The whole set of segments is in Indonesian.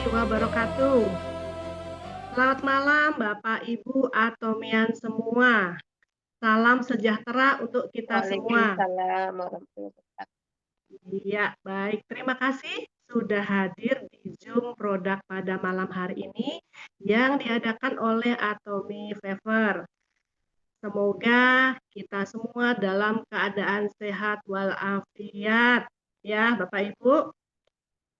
wabarakatuh. Selamat malam Bapak, Ibu, Atomian semua. Salam sejahtera untuk kita semua. Waalaikumsalam warahmatullahi wabarakatuh. Iya, baik. Terima kasih sudah hadir di Zoom produk pada malam hari ini yang diadakan oleh Atomi Fever. Semoga kita semua dalam keadaan sehat walafiat. Ya, Bapak Ibu.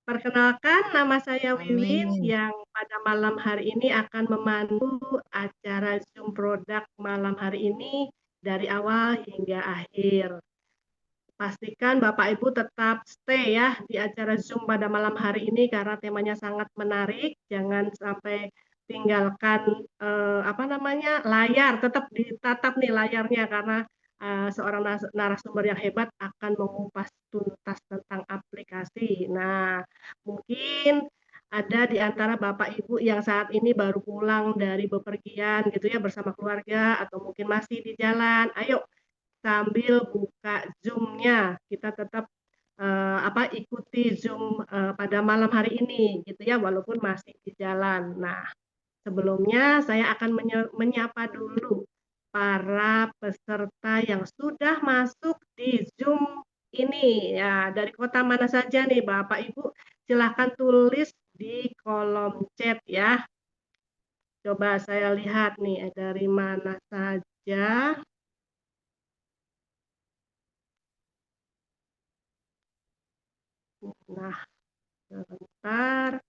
Perkenalkan, nama saya Wiwin Amin. yang pada malam hari ini akan memandu acara Zoom produk malam hari ini dari awal hingga akhir. Pastikan Bapak Ibu tetap stay ya di acara Zoom pada malam hari ini karena temanya sangat menarik. Jangan sampai tinggalkan layar, tetap ditatap nih layarnya karena seorang narasumber yang hebat akan mengupas tuntas tentang aplikasi. Nah, mungkin ada di antara Bapak Ibu yang saat ini baru pulang dari bepergian gitu ya bersama keluarga atau mungkin masih di jalan. Ayo sambil buka Zoom-nya, kita tetap ikuti Zoom pada malam hari ini gitu ya walaupun masih di jalan. Nah, sebelumnya saya akan menyapa dulu para peserta yang sudah masuk di Zoom ini. Ya, dari kota mana saja nih Bapak Ibu? Silahkan tulis di kolom chat ya. Coba saya lihat nih dari mana saja. Nah, sebentar.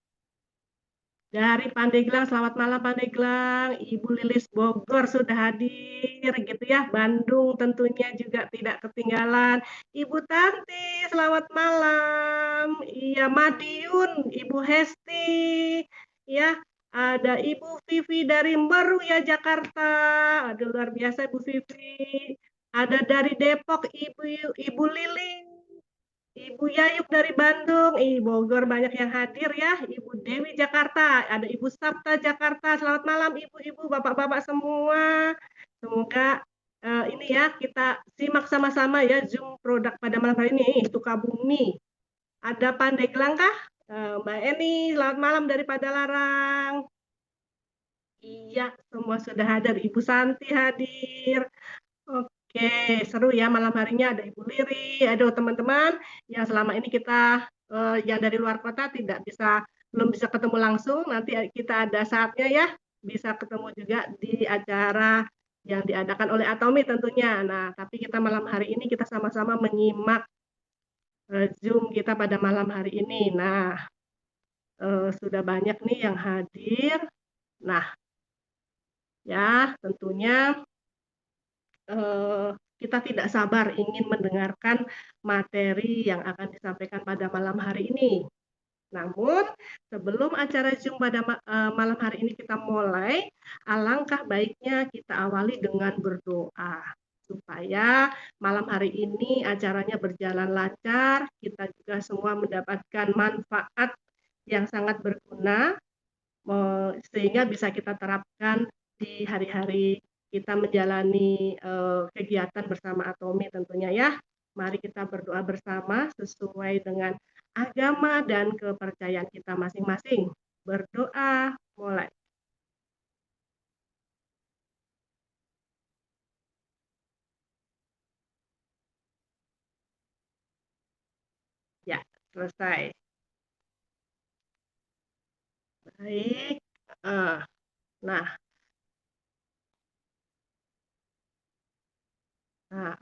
Dari Pandeglang, selamat malam Pandeglang. Ibu Lilis Bogor sudah hadir gitu ya. Bandung tentunya juga tidak ketinggalan. Ibu Tanti, selamat malam. Iya, Madiun, Ibu Hesti. Ya, ada Ibu Vivi dari Meru ya Jakarta. Aduh, luar biasa Ibu Vivi. Ada dari Depok Ibu Liling. Ibu Yayuk dari Bandung, Bogor banyak yang hadir ya. Ibu Dewi Jakarta, ada Ibu Sabta Jakarta. Selamat malam Ibu-ibu, Bapak-bapak semua. Semoga ini ya kita simak sama-sama ya Zoom produk pada malam hari ini. Sukabumi. Ada Pandeglang kah? Mbak Eni, selamat malam dari Padalarang. Iya, semua sudah hadir. Ibu Santi hadir. Oke, seru ya malam harinya ada Ibu Liri, aduh teman-teman yang selama ini kita yang dari luar kota belum bisa ketemu langsung, nanti kita ada saatnya ya bisa ketemu juga di acara yang diadakan oleh Atomi tentunya. Nah, tapi kita malam hari ini kita sama-sama menyimak Zoom kita pada malam hari ini. Nah, sudah banyak nih yang hadir. Nah, ya tentunya kita tidak sabar ingin mendengarkan materi yang akan disampaikan pada malam hari ini. Namun, sebelum acara Zoom pada malam hari ini kita mulai, alangkah baiknya kita awali dengan berdoa supaya malam hari ini acaranya berjalan lancar, kita juga semua mendapatkan manfaat yang sangat berguna sehingga bisa kita terapkan di hari-hari kita menjalani kegiatan bersama Atomi tentunya ya. Mari kita berdoa bersama sesuai dengan agama dan kepercayaan kita masing-masing. Berdoa, mulai. Ya, selesai. Baik. Nah,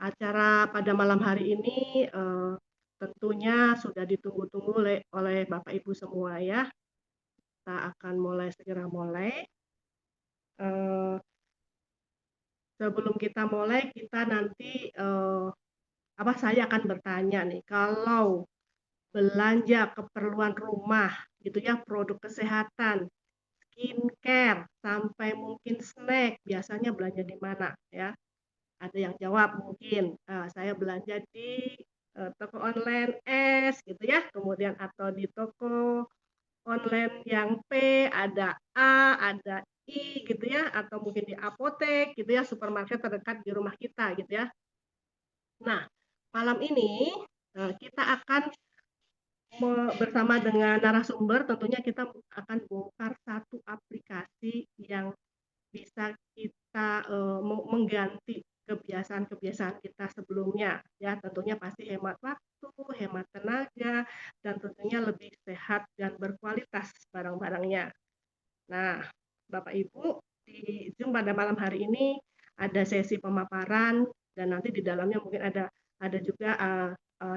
acara pada malam hari ini tentunya sudah ditunggu-tunggu oleh Bapak Ibu semua ya. Kita akan segera mulai. Sebelum kita mulai, kita nanti saya akan bertanya nih, kalau belanja keperluan rumah gitu ya, produk kesehatan, skincare, sampai mungkin snack, biasanya belanja di mana ya? Ada yang jawab mungkin saya belanja di toko online S gitu ya, kemudian atau di toko online yang P, ada A, ada I gitu ya, atau mungkin di apotek gitu ya, supermarket terdekat di rumah kita gitu ya. Nah, malam ini kita akan bersama dengan narasumber tentunya kita akan bongkar satu aplikasi yang bisa kita mengganti kebiasaan-kebiasaan kita sebelumnya ya, tentunya pasti hemat waktu, hemat tenaga, dan tentunya lebih sehat dan berkualitas barang-barangnya. Nah, Bapak Ibu, di Zoom pada malam hari ini ada sesi pemaparan dan nanti di dalamnya mungkin ada juga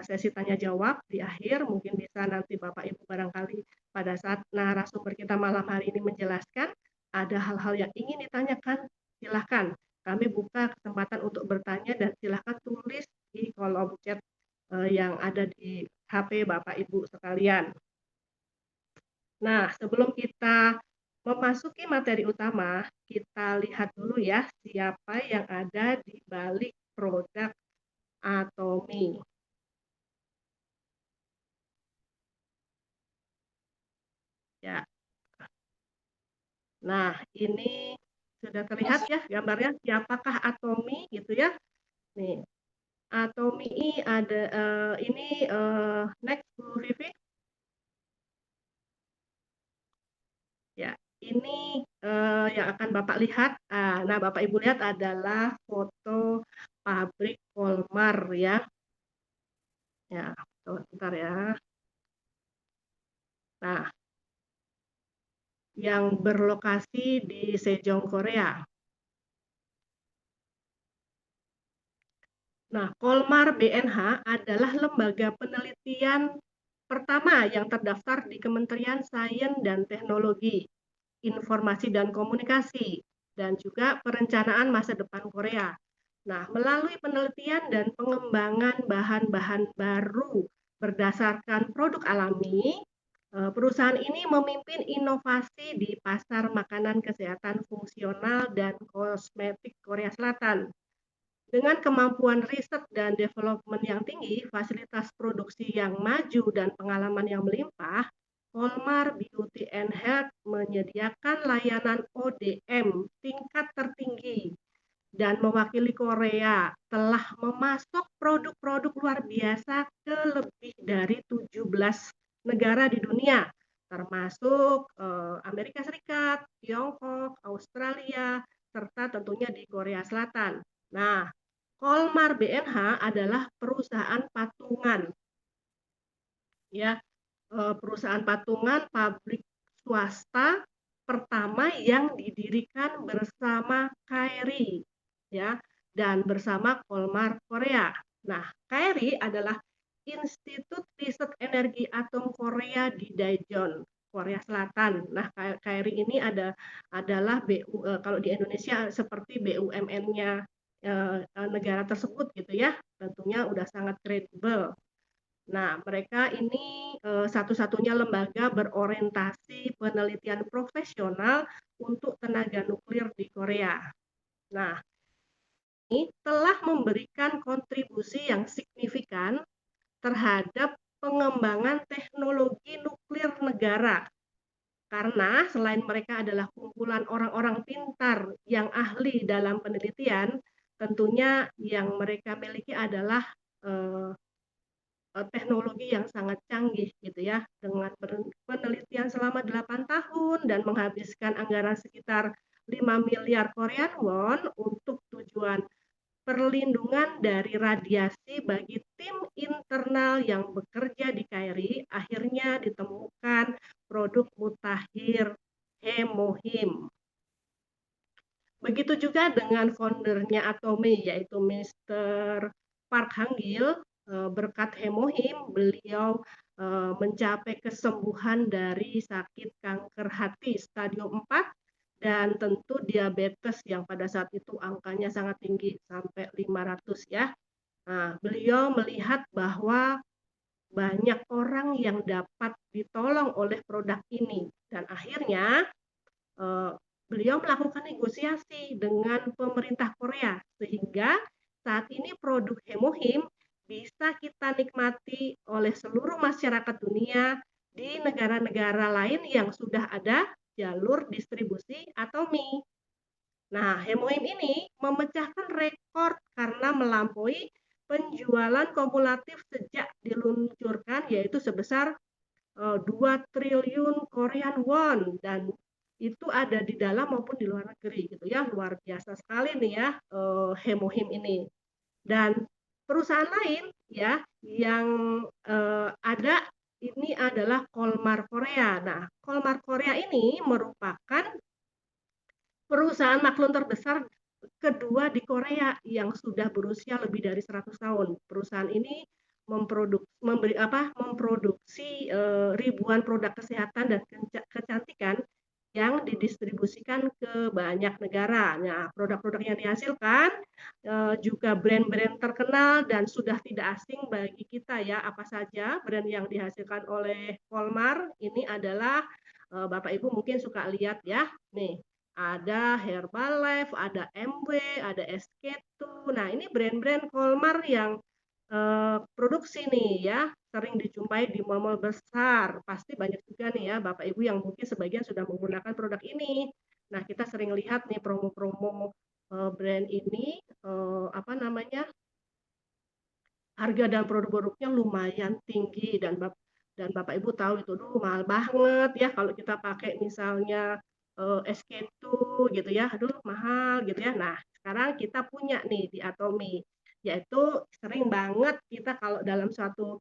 sesi tanya jawab di akhir, mungkin bisa nanti Bapak Ibu barangkali pada saat narasumber kita malam hari ini menjelaskan ada hal-hal yang ingin ditanyakan, silahkan kami buka kesempatan untuk bertanya dan silahkan tulis di kolom chat yang ada di HP Bapak Ibu sekalian. Nah, sebelum kita memasuki materi utama, kita lihat dulu ya siapa yang ada di balik produk Atomy. Ya. Nah, ini sudah terlihat ya gambarnya siapakah Atomy gitu ya. Nih, Atomy ini ada ini next Bu Vivi. Ya, ini yang akan Bapak lihat. Nah, Bapak Ibu lihat adalah foto pabrik Polmar ya. Ya, sebentar ya. Nah, yang berlokasi di Sejong, Korea. Nah, Polmar BNH adalah lembaga penelitian pertama yang terdaftar di Kementerian Sains dan Teknologi, Informasi dan Komunikasi, dan juga Perencanaan Masa Depan Korea. Nah, melalui penelitian dan pengembangan bahan-bahan baru berdasarkan produk alami, perusahaan ini memimpin inovasi di pasar makanan kesehatan fungsional dan kosmetik Korea Selatan. Dengan kemampuan riset dan development yang tinggi, fasilitas produksi yang maju, dan pengalaman yang melimpah, Polmar Beauty and Health menyediakan layanan ODM tingkat tertinggi dan mewakili Korea, telah memasok produk-produk luar biasa ke lebih dari 17 negara di dunia, termasuk Amerika Serikat, Tiongkok, Australia, serta tentunya di Korea Selatan. Nah, Polmar BNH adalah perusahaan patungan, ya, perusahaan patungan pabrik swasta pertama yang didirikan bersama KRI, ya, dan bersama Polmar Korea. Nah, KRI adalah Institut Riset Energi Atom Korea di Daejeon, Korea Selatan. Nah, KRI ini adalah kalau di Indonesia seperti BUMN-nya negara tersebut gitu ya. Tentunya udah sangat kredibel. Nah, mereka ini satu-satunya lembaga berorientasi penelitian profesional untuk tenaga nuklir di Korea. Nah, ini telah memberikan kontribusi yang signifikan terhadap pengembangan teknologi nuklir negara. Karena selain mereka adalah kumpulan orang-orang pintar yang ahli dalam penelitian, tentunya yang mereka miliki adalah teknologi yang sangat canggih gitu ya, dengan penelitian selama 8 tahun dan menghabiskan anggaran sekitar 5 miliar Korean won untuk tujuan perlindungan dari radiasi bagi tim internal yang bekerja di KRI, akhirnya ditemukan produk mutakhir Hemohim. Begitu juga dengan foundernya Atomy, yaitu Mr. Park Hang-gil. Berkat Hemohim, beliau mencapai kesembuhan dari sakit kanker hati stadium 4 dan tentu diabetes yang pada saat itu angkanya sangat tinggi sampai 500 ya. Nah, beliau melihat bahwa banyak orang yang dapat ditolong oleh produk ini dan akhirnya beliau melakukan negosiasi dengan pemerintah Korea sehingga saat ini produk Hemohim bisa kita nikmati oleh seluruh masyarakat dunia di negara-negara lain yang sudah ada jalur distribusi Atomy. Nah, Hemohim ini memecahkan rekor karena melampaui penjualan kumulatif sejak diluncurkan yaitu sebesar 2 triliun Korean won, dan itu ada di dalam maupun di luar negeri gitu ya. Luar biasa sekali nih ya Hemohim ini. Dan perusahaan lain ya yang ada ini adalah Kolmar Korea. Nah, Kolmar Korea ini merupakan perusahaan maklun terbesar kedua di Korea yang sudah berusia lebih dari 100 tahun. Perusahaan ini memproduksi ribuan produk kesehatan dan kecantikan yang didistribusikan ke banyak negara. Nah, produk-produk yang dihasilkan juga brand-brand terkenal dan sudah tidak asing bagi kita ya. Apa saja brand yang dihasilkan oleh Kolmar ini adalah Bapak Ibu mungkin suka lihat ya. Nih, ada Herbalife, ada MW, ada SK2. Nah, ini brand-brand Kolmar yang produksi nih ya, sering dijumpai di mall-mall besar. Pasti banyak juga nih ya Bapak Ibu yang mungkin sebagian sudah menggunakan produk ini. Nah, kita sering lihat nih promo-promo brand ini apa namanya? Harga dan produk-produknya lumayan tinggi, dan Bapak Ibu tahu itu dulu mahal banget ya kalau kita pakai misalnya SK2 gitu ya, aduh mahal gitu ya. Nah, sekarang kita punya nih di Atomy, yaitu sering banget kita kalau dalam suatu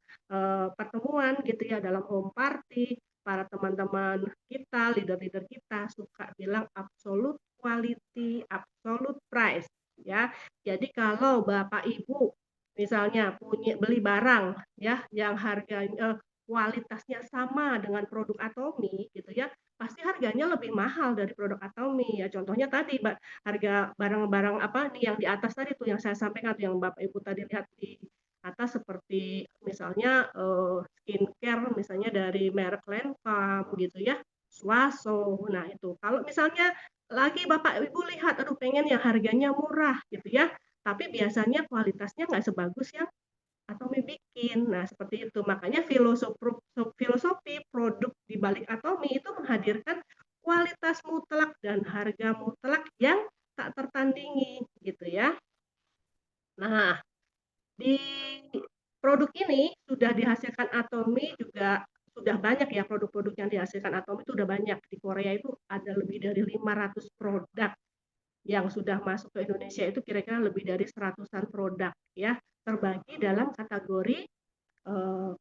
pertemuan gitu ya, dalam home party, para teman-teman kita, leader-leader kita suka bilang absolute quality, absolute price ya. Jadi kalau Bapak Ibu misalnya beli barang ya yang harganya kualitasnya sama dengan produk Atomy gitu ya, pasti harganya lebih mahal dari produk Atomy ya. Contohnya tadi harga barang-barang apa nih yang di atas tadi tuh yang saya sampaikan tuh yang Bapak Ibu tadi lihat di atas seperti misalnya skincare misalnya dari merek Lancome gitu ya, Swaso. Nah, itu kalau misalnya lagi Bapak Ibu lihat aduh pengen yang harganya murah gitu ya, tapi biasanya kualitasnya nggak sebagus yang Atomy bikin. Nah, seperti itu. Makanya filosofi produk di balik Atomy itu menghadirkan kualitas mutlak dan harga mutlak yang tak tertandingi gitu ya. Nah, di produk ini sudah dihasilkan Atomy juga sudah banyak ya produk-produk yang dihasilkan Atomy itu sudah banyak. Di Korea itu ada lebih dari 500 produk yang sudah masuk ke Indonesia, itu kira-kira lebih dari seratusan produk ya, terbagi dalam kategori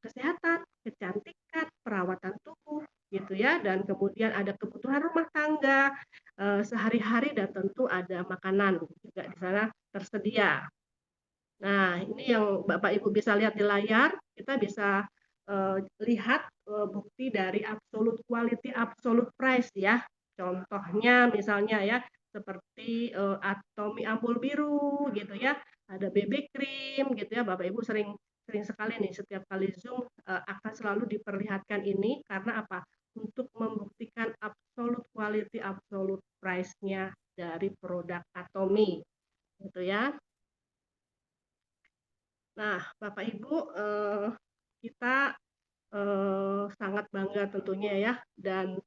kesehatan, kecantikan, perawatan tubuh gitu ya, dan kemudian ada kebutuhan rumah tangga sehari-hari, dan tentu ada makanan juga di sana tersedia. Nah, ini yang Bapak Ibu bisa lihat di layar, kita bisa lihat bukti dari absolute quality, absolute price ya. Contohnya misalnya ya, seperti Atomy ampul biru gitu ya, ada BB cream gitu ya. Bapak Ibu sering sering sekali nih setiap kali Zoom akan selalu diperlihatkan ini karena apa? Untuk membuktikan absolute quality, absolute price-nya dari produk Atomy gitu ya. Nah, Bapak Ibu, kita sangat bangga tentunya ya, dan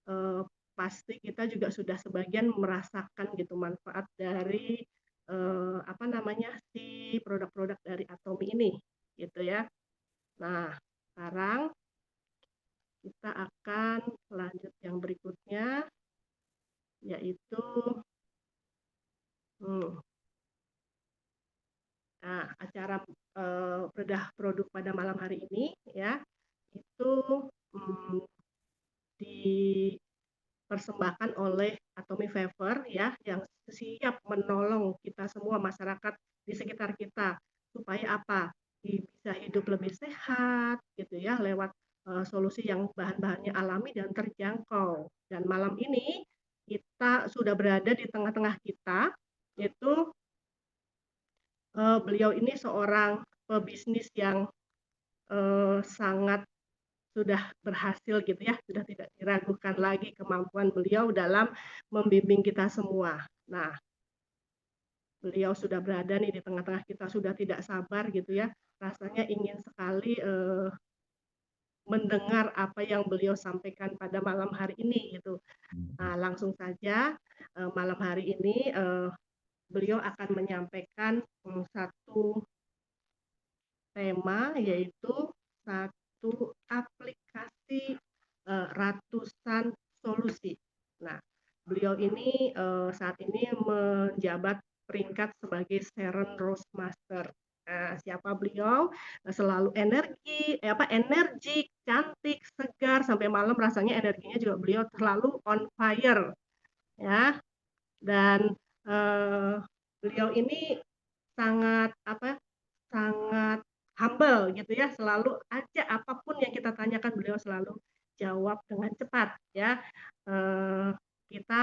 eh, pasti kita juga sudah sebagian merasakan gitu manfaat dari apa namanya si produk-produk dari Atomy ini, gitu ya. Nah, sekarang kita akan lanjut yang berikutnya, yaitu hmm, nah, acara bedah produk pada malam hari ini ya, itu hmm, dipersembahkan oleh Atomy Fever ya, yang siap menolong kita semua masyarakat di sekitar kita supaya apa? Bisa hidup lebih sehat gitu ya, lewat solusi yang bahan-bahannya alami dan terjangkau. Dan malam ini kita sudah berada di tengah-tengah kita, yaitu beliau ini seorang pebisnis yang sangat sudah berhasil gitu ya, sudah tidak diragukan lagi kemampuan beliau dalam membimbing kita semua. Nah, beliau sudah berada nih di tengah-tengah kita, sudah tidak sabar gitu ya, rasanya ingin sekali mendengar apa yang beliau sampaikan pada malam hari ini gitu. Nah, langsung saja malam hari ini beliau akan menyampaikan satu tema yaitu satu aplikasi ratusan solusi. Nah, beliau ini saat ini menjabat peringkat sebagai Sharon Rose Master. Nah, siapa beliau? Selalu energik, cantik, segar sampai malam rasanya energinya juga beliau selalu on fire ya. Dan beliau ini sangat sangat humble gitu ya, selalu aja apapun yang kita tanyakan beliau selalu jawab dengan cepat ya. Kita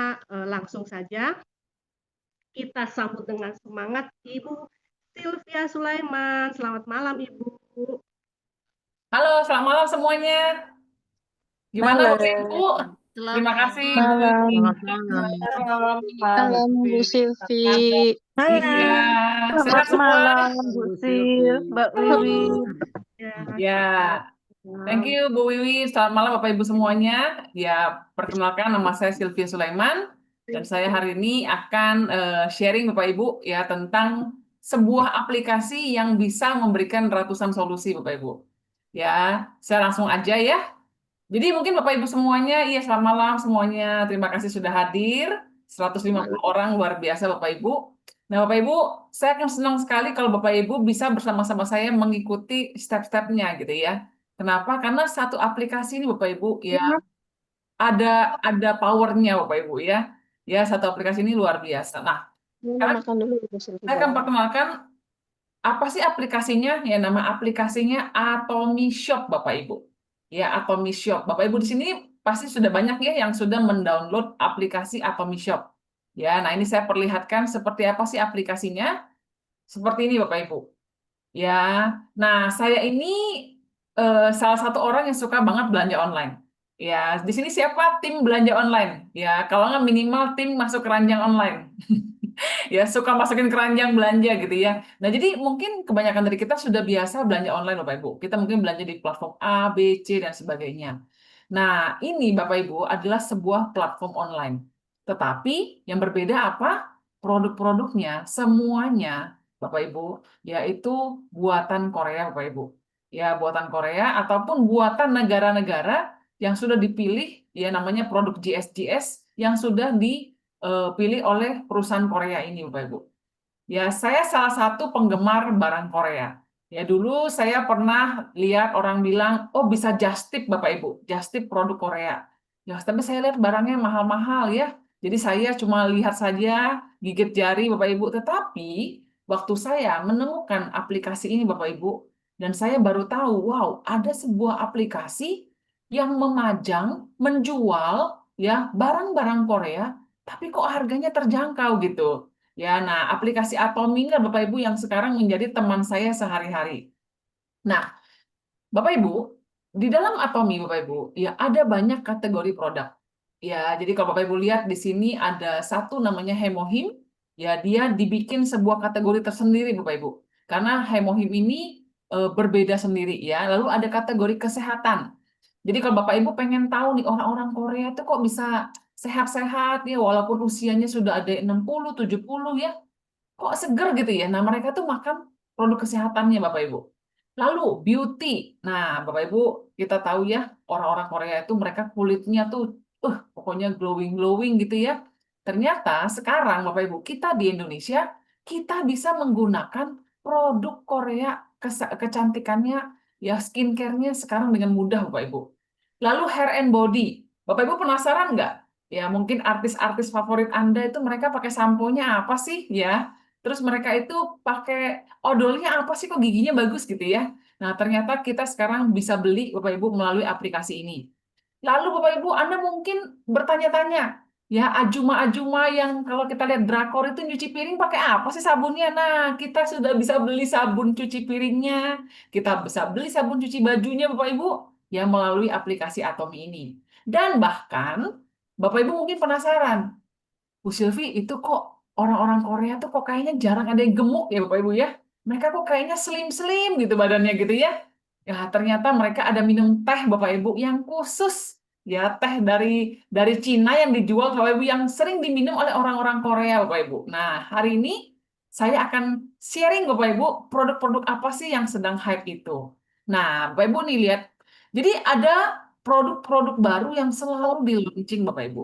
langsung saja kita sambut dengan semangat Ibu Sylvia Sulaiman. Selamat malam Ibu. Halo, selamat malam semuanya. Gimana Halo, Bapak Ibu? Terima kasih Bu malam. Wiwi. Malam, Malam Bu Silvi. Iya, sehat Selamat semua. malam, Bu Sil, Mbak Wiwi. Ya, thank you Bu Wiwi. Selamat malam Bapak Ibu semuanya. Ya, perkenalkan nama saya Sylvia Sulaiman dan saya hari ini akan sharing Bapak Ibu ya tentang sebuah aplikasi yang bisa memberikan ratusan solusi Bapak Ibu. Ya, saya langsung aja ya. Jadi mungkin Bapak Ibu semuanya, iya selamat malam semuanya. Terima kasih sudah hadir. 150 orang luar biasa Bapak Ibu. Nah Bapak Ibu, saya akan senang sekali kalau Bapak Ibu bisa bersama-sama saya mengikuti step-stepnya gitu ya. Kenapa? Karena satu aplikasi ini Bapak Ibu ya ada powernya Bapak Ibu ya. Ya satu aplikasi ini luar biasa. Nah, sekarang Makan dulu Bu Silvi. saya akan perkenalkan apa sih aplikasinya? Ya, nama aplikasinya Atomy Shop, Bapak Ibu. Ya, Atomy Shop. Bapak Ibu di sini pasti sudah banyak ya yang sudah mendownload aplikasi Atomy Shop. Ya, nah ini saya perlihatkan seperti apa sih aplikasinya. Seperti ini, Bapak Ibu. Ya, nah saya ini salah satu orang yang suka banget belanja online. Ya, di sini siapa tim belanja online? Ya, kalau nggak minimal tim masuk keranjang online. Ya suka masukin keranjang belanja gitu ya. Nah jadi mungkin kebanyakan dari kita sudah biasa belanja online Bapak Ibu. Kita mungkin belanja di platform A, B, C dan sebagainya. Nah ini Bapak Ibu adalah sebuah platform online. Tetapi yang berbeda apa? Produk-produknya semuanya Bapak Ibu yaitu buatan Korea Bapak Ibu. Ya buatan Korea ataupun buatan negara-negara yang sudah dipilih ya namanya produk GSGS yang sudah dipilih oleh perusahaan Korea ini, Bapak Ibu. Ya, saya salah satu penggemar barang Korea. Ya, dulu saya pernah lihat orang bilang, oh bisa just tip, Bapak Ibu, just tip produk Korea. Ya, tapi saya lihat barangnya mahal-mahal ya. Jadi saya cuma lihat saja, gigit jari, Bapak Ibu. Tetapi waktu saya menemukan aplikasi ini, Bapak Ibu, dan saya baru tahu, wow, ada sebuah aplikasi yang memajang, menjual ya barang-barang Korea tapi kok harganya terjangkau gitu. Ya, nah aplikasi Atomy ini Bapak Ibu yang sekarang menjadi teman saya sehari-hari. Nah, Bapak Ibu, di dalam Atomy Bapak Ibu, ya ada banyak kategori produk. Ya, jadi kalau Bapak Ibu lihat di sini ada satu namanya Hemohim, ya dia dibikin sebuah kategori tersendiri Bapak Ibu. Karena Hemohim ini berbeda sendiri ya. Lalu ada kategori kesehatan. Jadi kalau Bapak Ibu pengen tahu nih orang-orang Korea itu kok bisa sehat-sehat ya walaupun usianya sudah ada 60, 70 ya. Kok seger gitu ya. Nah, mereka tuh makan produk kesehatannya Bapak Ibu. Lalu beauty. Nah, Bapak Ibu, kita tahu ya orang-orang Korea itu mereka kulitnya tuh pokoknya glowing-glowing gitu ya. Ternyata sekarang Bapak Ibu, kita di Indonesia kita bisa menggunakan produk Korea kecantikannya ya skincare-nya sekarang dengan mudah Bapak Ibu. Lalu hair and body. Bapak Ibu penasaran nggak? Ya mungkin artis-artis favorit Anda itu mereka pakai sampo-nya apa sih ya? Terus mereka itu pakai odolnya apa sih kok giginya bagus gitu ya. Nah, ternyata kita sekarang bisa beli Bapak Ibu melalui aplikasi ini. Lalu Bapak Ibu, Anda mungkin bertanya-tanya, ya ajuma-ajuma yang kalau kita lihat drakor itu nyuci piring pakai apa sih sabunnya? Nah, kita sudah bisa beli sabun cuci piringnya, kita bisa beli sabun cuci bajunya Bapak Ibu, ya melalui aplikasi Atomy ini. Dan bahkan Bapak Ibu mungkin penasaran, Bu Sylvie, itu kok orang-orang Korea tuh kok kayaknya jarang ada yang gemuk ya Bapak Ibu ya. Mereka kok kayaknya slim-slim gitu badannya gitu ya. Ya ternyata mereka ada minum teh Bapak Ibu yang khusus ya teh dari Cina yang dijual Bapak Ibu yang sering diminum oleh orang-orang Korea Bapak Ibu. Nah hari ini saya akan sharing Bapak Ibu produk-produk apa sih yang sedang hype itu. Nah, Bapak Ibu nih lihat. Jadi ada produk-produk baru yang selalu di-launching Bapak Ibu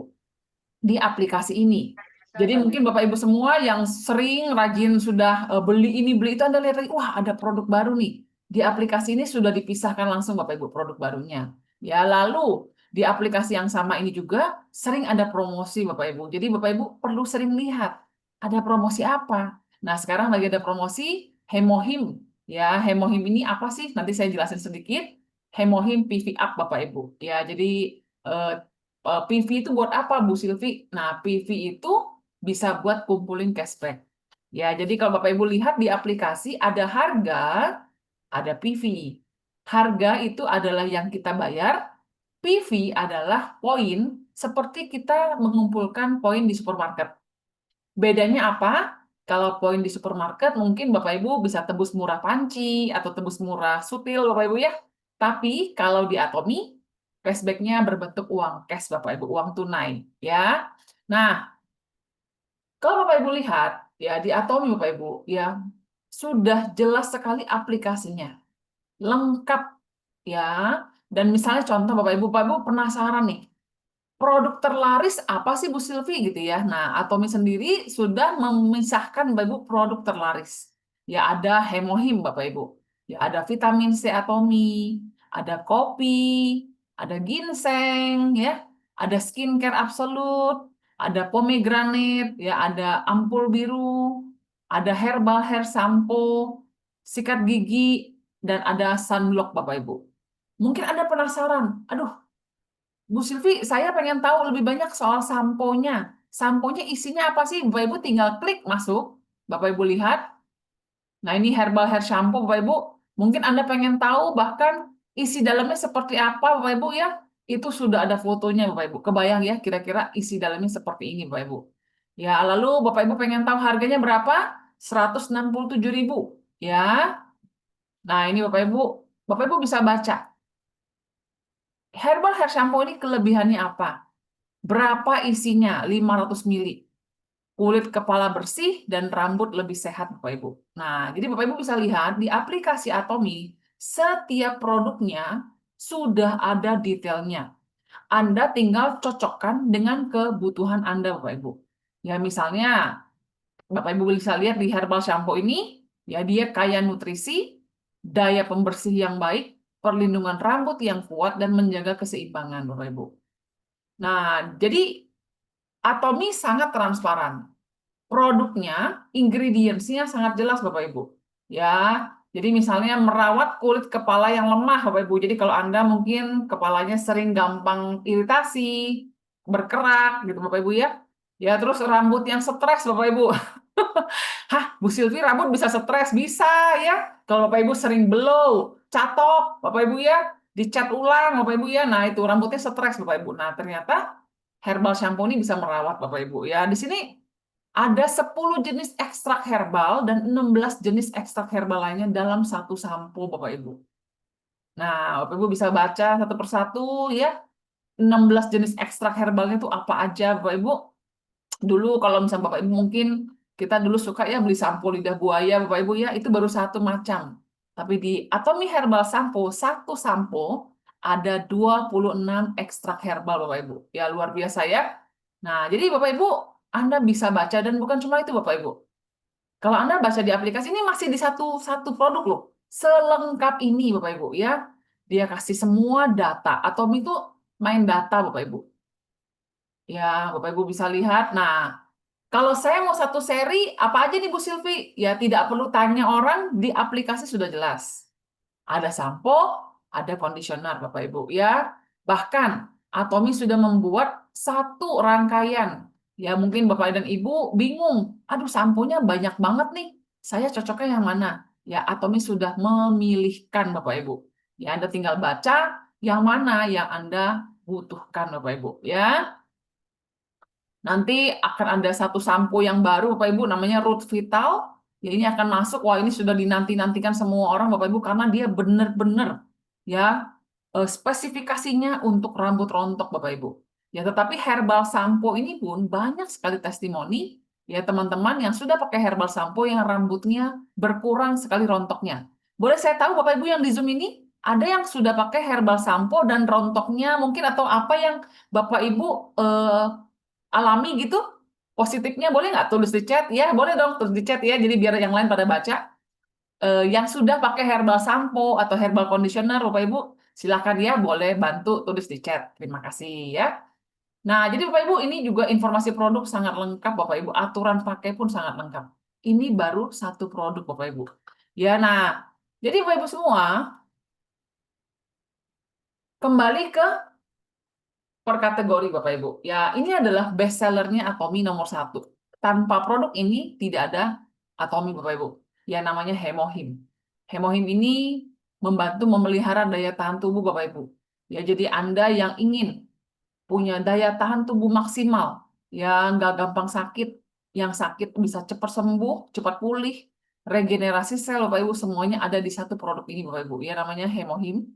di aplikasi ini. Jadi mungkin Bapak Ibu semua yang sering rajin sudah beli ini beli itu, Anda lihat lagi, wah ada produk baru nih. Di aplikasi ini sudah dipisahkan langsung Bapak Ibu produk barunya. Ya, lalu di aplikasi yang sama ini juga sering ada promosi Bapak Ibu. Jadi Bapak Ibu perlu sering lihat ada promosi apa. Nah, sekarang lagi ada promosi Hemohim. Ya, Hemohim ini apa sih? Nanti saya jelasin sedikit. Hemohim PV Up Bapak Ibu. Ya, jadi PV itu buat apa, Bu Silvi? Nah, PV itu bisa buat kumpulin cashback. Ya, jadi kalau Bapak Ibu lihat di aplikasi ada harga, ada PV. Harga itu adalah yang kita bayar, PV adalah poin seperti kita mengumpulkan poin di supermarket. Bedanya apa? Kalau poin di supermarket mungkin Bapak Ibu bisa tebus murah panci atau tebus murah sutil Bapak Ibu ya. Tapi kalau di Atomi cashback-nya berbentuk uang cash Bapak Ibu, uang tunai ya. Nah, kalau Bapak Ibu lihat ya di Atomi Bapak Ibu ya sudah jelas sekali aplikasinya. Lengkap ya. Dan misalnya contoh Bapak Ibu penasaran nih, produk terlaris apa sih Bu Silvi gitu ya. Nah, Atomi sendiri sudah memisahkan Bapak Ibu produk terlaris. Ya ada Hemohim Bapak Ibu. Ya ada vitamin C Atomi, ada kopi, ada ginseng ya, ada skincare absolut, ada pomegranate, ya ada ampul biru, ada herbal hair shampoo, sikat gigi dan ada sunblock Bapak Ibu. Mungkin Anda penasaran, aduh Bu Silvi, saya pengen tahu lebih banyak soal samponya. Samponya isinya apa sih? Bapak Ibu tinggal klik masuk. Bapak Ibu lihat. Nah, ini herbal hair shampoo, Bapak Ibu. Mungkin Anda pengen tahu bahkan isi dalamnya seperti apa, Bapak Ibu ya. Itu sudah ada fotonya, Bapak Ibu. Kebayang ya, kira-kira isi dalamnya seperti ini, Bapak Ibu. Ya, lalu Bapak Ibu pengen tahu harganya berapa? 167.000. Ya. Nah, ini Bapak Ibu bisa baca. Herbal hair shampoo ini kelebihannya apa? Berapa isinya? 500 mili. Kulit kepala bersih dan rambut lebih sehat, Bapak Ibu. Nah, jadi Bapak Ibu bisa lihat di aplikasi Atomi, setiap produknya sudah ada detailnya. Anda tinggal cocokkan dengan kebutuhan Anda, Bapak Ibu. Ya, misalnya, Bapak Ibu bisa lihat di herbal shampoo ini, ya dia kaya nutrisi, daya pembersih yang baik, perlindungan rambut yang kuat, dan menjaga keseimbangan, Bapak Ibu. Nah, jadi Atomi sangat transparan. Produknya, ingredients-nya sangat jelas Bapak Ibu. Ya, jadi misalnya merawat kulit kepala yang lemah Bapak Ibu. Jadi kalau Anda mungkin kepalanya sering gampang iritasi, berkerak gitu Bapak Ibu ya. Ya, terus rambut yang stres Bapak Ibu. Hah, Bu Silvi rambut bisa stres? Bisa ya. Kalau Bapak Ibu sering blow, catok Bapak Ibu ya, dicat ulang Bapak Ibu ya. Nah, itu rambutnya stres Bapak Ibu. Nah, ternyata herbal shampoo ini bisa merawat Bapak Ibu. Ya, di sini ada 10 jenis ekstrak herbal dan 16 jenis ekstrak herbal lainnya dalam satu sampo Bapak Ibu. Nah, Bapak Ibu bisa baca satu persatu ya. 16 jenis ekstrak herbalnya itu apa aja Bapak Ibu. Dulu kalau misalnya Bapak Ibu mungkin kita dulu suka ya beli sampo lidah buaya Bapak Ibu ya, itu baru satu macam. Tapi di Atomi Herbal Sampo, satu sampo ada 26 ekstrak herbal Bapak Ibu. Ya luar biasa ya. Nah, jadi Bapak Ibu Anda bisa baca dan bukan cuma itu Bapak Ibu. Kalau Anda baca di aplikasi ini masih di satu produk loh. Selengkap ini Bapak Ibu ya. Dia kasih semua data. Atomi itu main data Bapak Ibu. Ya, Bapak Ibu bisa lihat. Nah, kalau saya mau satu seri, apa aja nih Bu Silvi? Ya, tidak perlu tanya orang, di aplikasi sudah jelas. Ada sampo, ada conditioner, Bapak Ibu. Ya, bahkan Atomi sudah membuat satu rangkaian. Ya, mungkin Bapak dan Ibu bingung. Aduh, samponya banyak banget nih. Saya cocoknya yang mana? Ya, Atomi sudah memilihkan, Bapak Ibu. Ya, Anda tinggal baca yang mana yang Anda butuhkan, Bapak Ibu. Ya. Nanti akan ada satu sampo yang baru Bapak Ibu namanya Root Vital. Ya ini akan masuk. Wah, ini sudah dinanti-nantikan semua orang Bapak Ibu karena dia benar-benar ya spesifikasinya untuk rambut rontok Bapak Ibu. Ya, tetapi herbal sampo ini pun banyak sekali testimoni ya teman-teman yang sudah pakai herbal sampo yang rambutnya berkurang sekali rontoknya. Boleh saya tahu Bapak Ibu yang di Zoom ini, ada yang sudah pakai herbal sampo dan rontoknya mungkin atau apa yang Bapak Ibu alami gitu? Positifnya boleh nggak tulis di chat? Ya, boleh dong tulis di chat ya, jadi biar yang lain pada baca. Yang sudah pakai herbal sampo atau herbal conditioner, Bapak Ibu, silakan ya, boleh bantu tulis di chat. Terima kasih ya. Nah, jadi Bapak Ibu, ini juga informasi produk sangat lengkap, Bapak Ibu. Aturan pakai pun sangat lengkap. Ini baru satu produk, Bapak Ibu. Ya, nah, jadi Bapak Ibu semua, kembali ke per kategori, Bapak Ibu. Ya, ini adalah best sellernya Atomi nomor 1. Tanpa produk ini, tidak ada Atomi, Bapak Ibu. Ya, namanya Hemohim. Hemohim ini membantu memelihara daya tahan tubuh, Bapak Ibu. Ya, jadi Anda yang ingin punya daya tahan tubuh maksimal, yang nggak gampang sakit, yang sakit bisa cepat sembuh, cepat pulih, regenerasi sel, Bapak Ibu, semuanya ada di satu produk ini, Bapak Ibu. Ya, namanya Hemohim.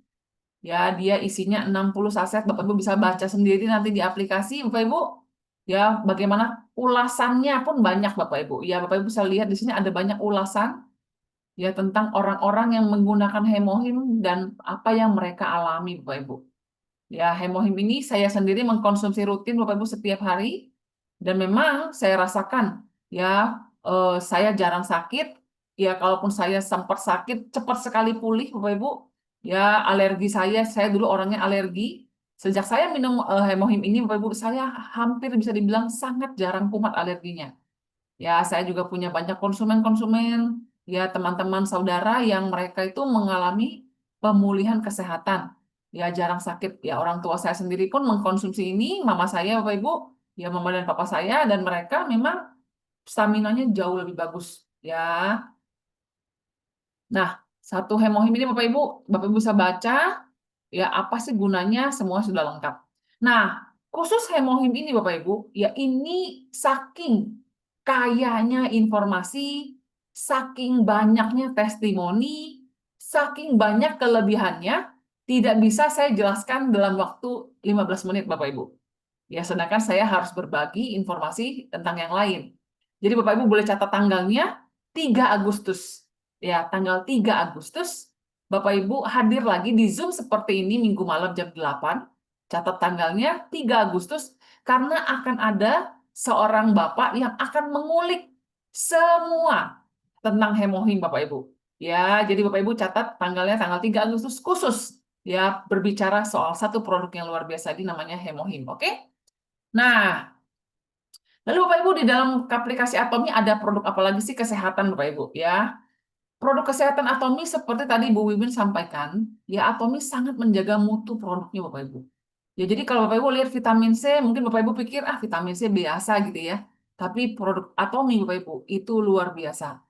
Ya, dia isinya 60 saset, Bapak Ibu bisa baca sendiri nanti di aplikasi, Bapak Ibu. Ya, bagaimana ulasannya pun banyak, Bapak Ibu. Ya, Bapak Ibu bisa lihat di sini ada banyak ulasan ya tentang orang-orang yang menggunakan Hemohim dan apa yang mereka alami, Bapak Ibu. Ya, Hemohim ini saya sendiri mengkonsumsi rutin Bapak Ibu setiap hari dan memang saya rasakan ya saya jarang sakit. Ya, kalaupun saya sempat sakit cepat sekali pulih Bapak Ibu. Ya, alergi saya dulu orangnya alergi. Sejak saya minum Hemohim ini Bapak Ibu, saya hampir bisa dibilang sangat jarang kumat alerginya. Ya, saya juga punya banyak konsumen-konsumen, ya teman-teman saudara yang mereka itu mengalami pemulihan kesehatan. Ya, jarang sakit. Ya, orang tua saya sendiri pun mengkonsumsi ini, mama saya, Bapak Ibu, ya mama dan papa saya, dan mereka memang stamina-nya jauh lebih bagus. Ya, nah, satu Hemohim ini Bapak Ibu bisa baca, ya apa sih gunanya, semua sudah lengkap. Nah, khusus Hemohim ini Bapak Ibu, ya ini saking kayanya informasi, saking banyaknya testimoni, saking banyak kelebihannya, tidak bisa saya jelaskan dalam waktu 15 menit Bapak Ibu. Ya, sedangkan saya harus berbagi informasi tentang yang lain. Jadi Bapak Ibu boleh catat tanggalnya 3 Agustus. Ya, tanggal 3 Agustus Bapak Ibu hadir lagi di Zoom seperti ini minggu malam jam 8. Catat tanggalnya 3 Agustus karena akan ada seorang Bapak yang akan mengulik semua tentang Hemohim Bapak Ibu. Ya, jadi Bapak Ibu catat tanggalnya tanggal 3 Agustus khusus ya berbicara soal satu produk yang luar biasa ini namanya Hemohim, oke? Nah, lalu Bapak Ibu di dalam aplikasi Atomi ada produk apa lagi sih kesehatan Bapak Ibu ya? Produk kesehatan Atomi seperti tadi Bu Wiwin sampaikan, ya Atomi sangat menjaga mutu produknya Bapak Ibu. Ya jadi kalau Bapak Ibu lihat vitamin C, mungkin Bapak Ibu pikir vitamin C biasa gitu ya. Tapi produk Atomi Bapak Ibu itu luar biasa.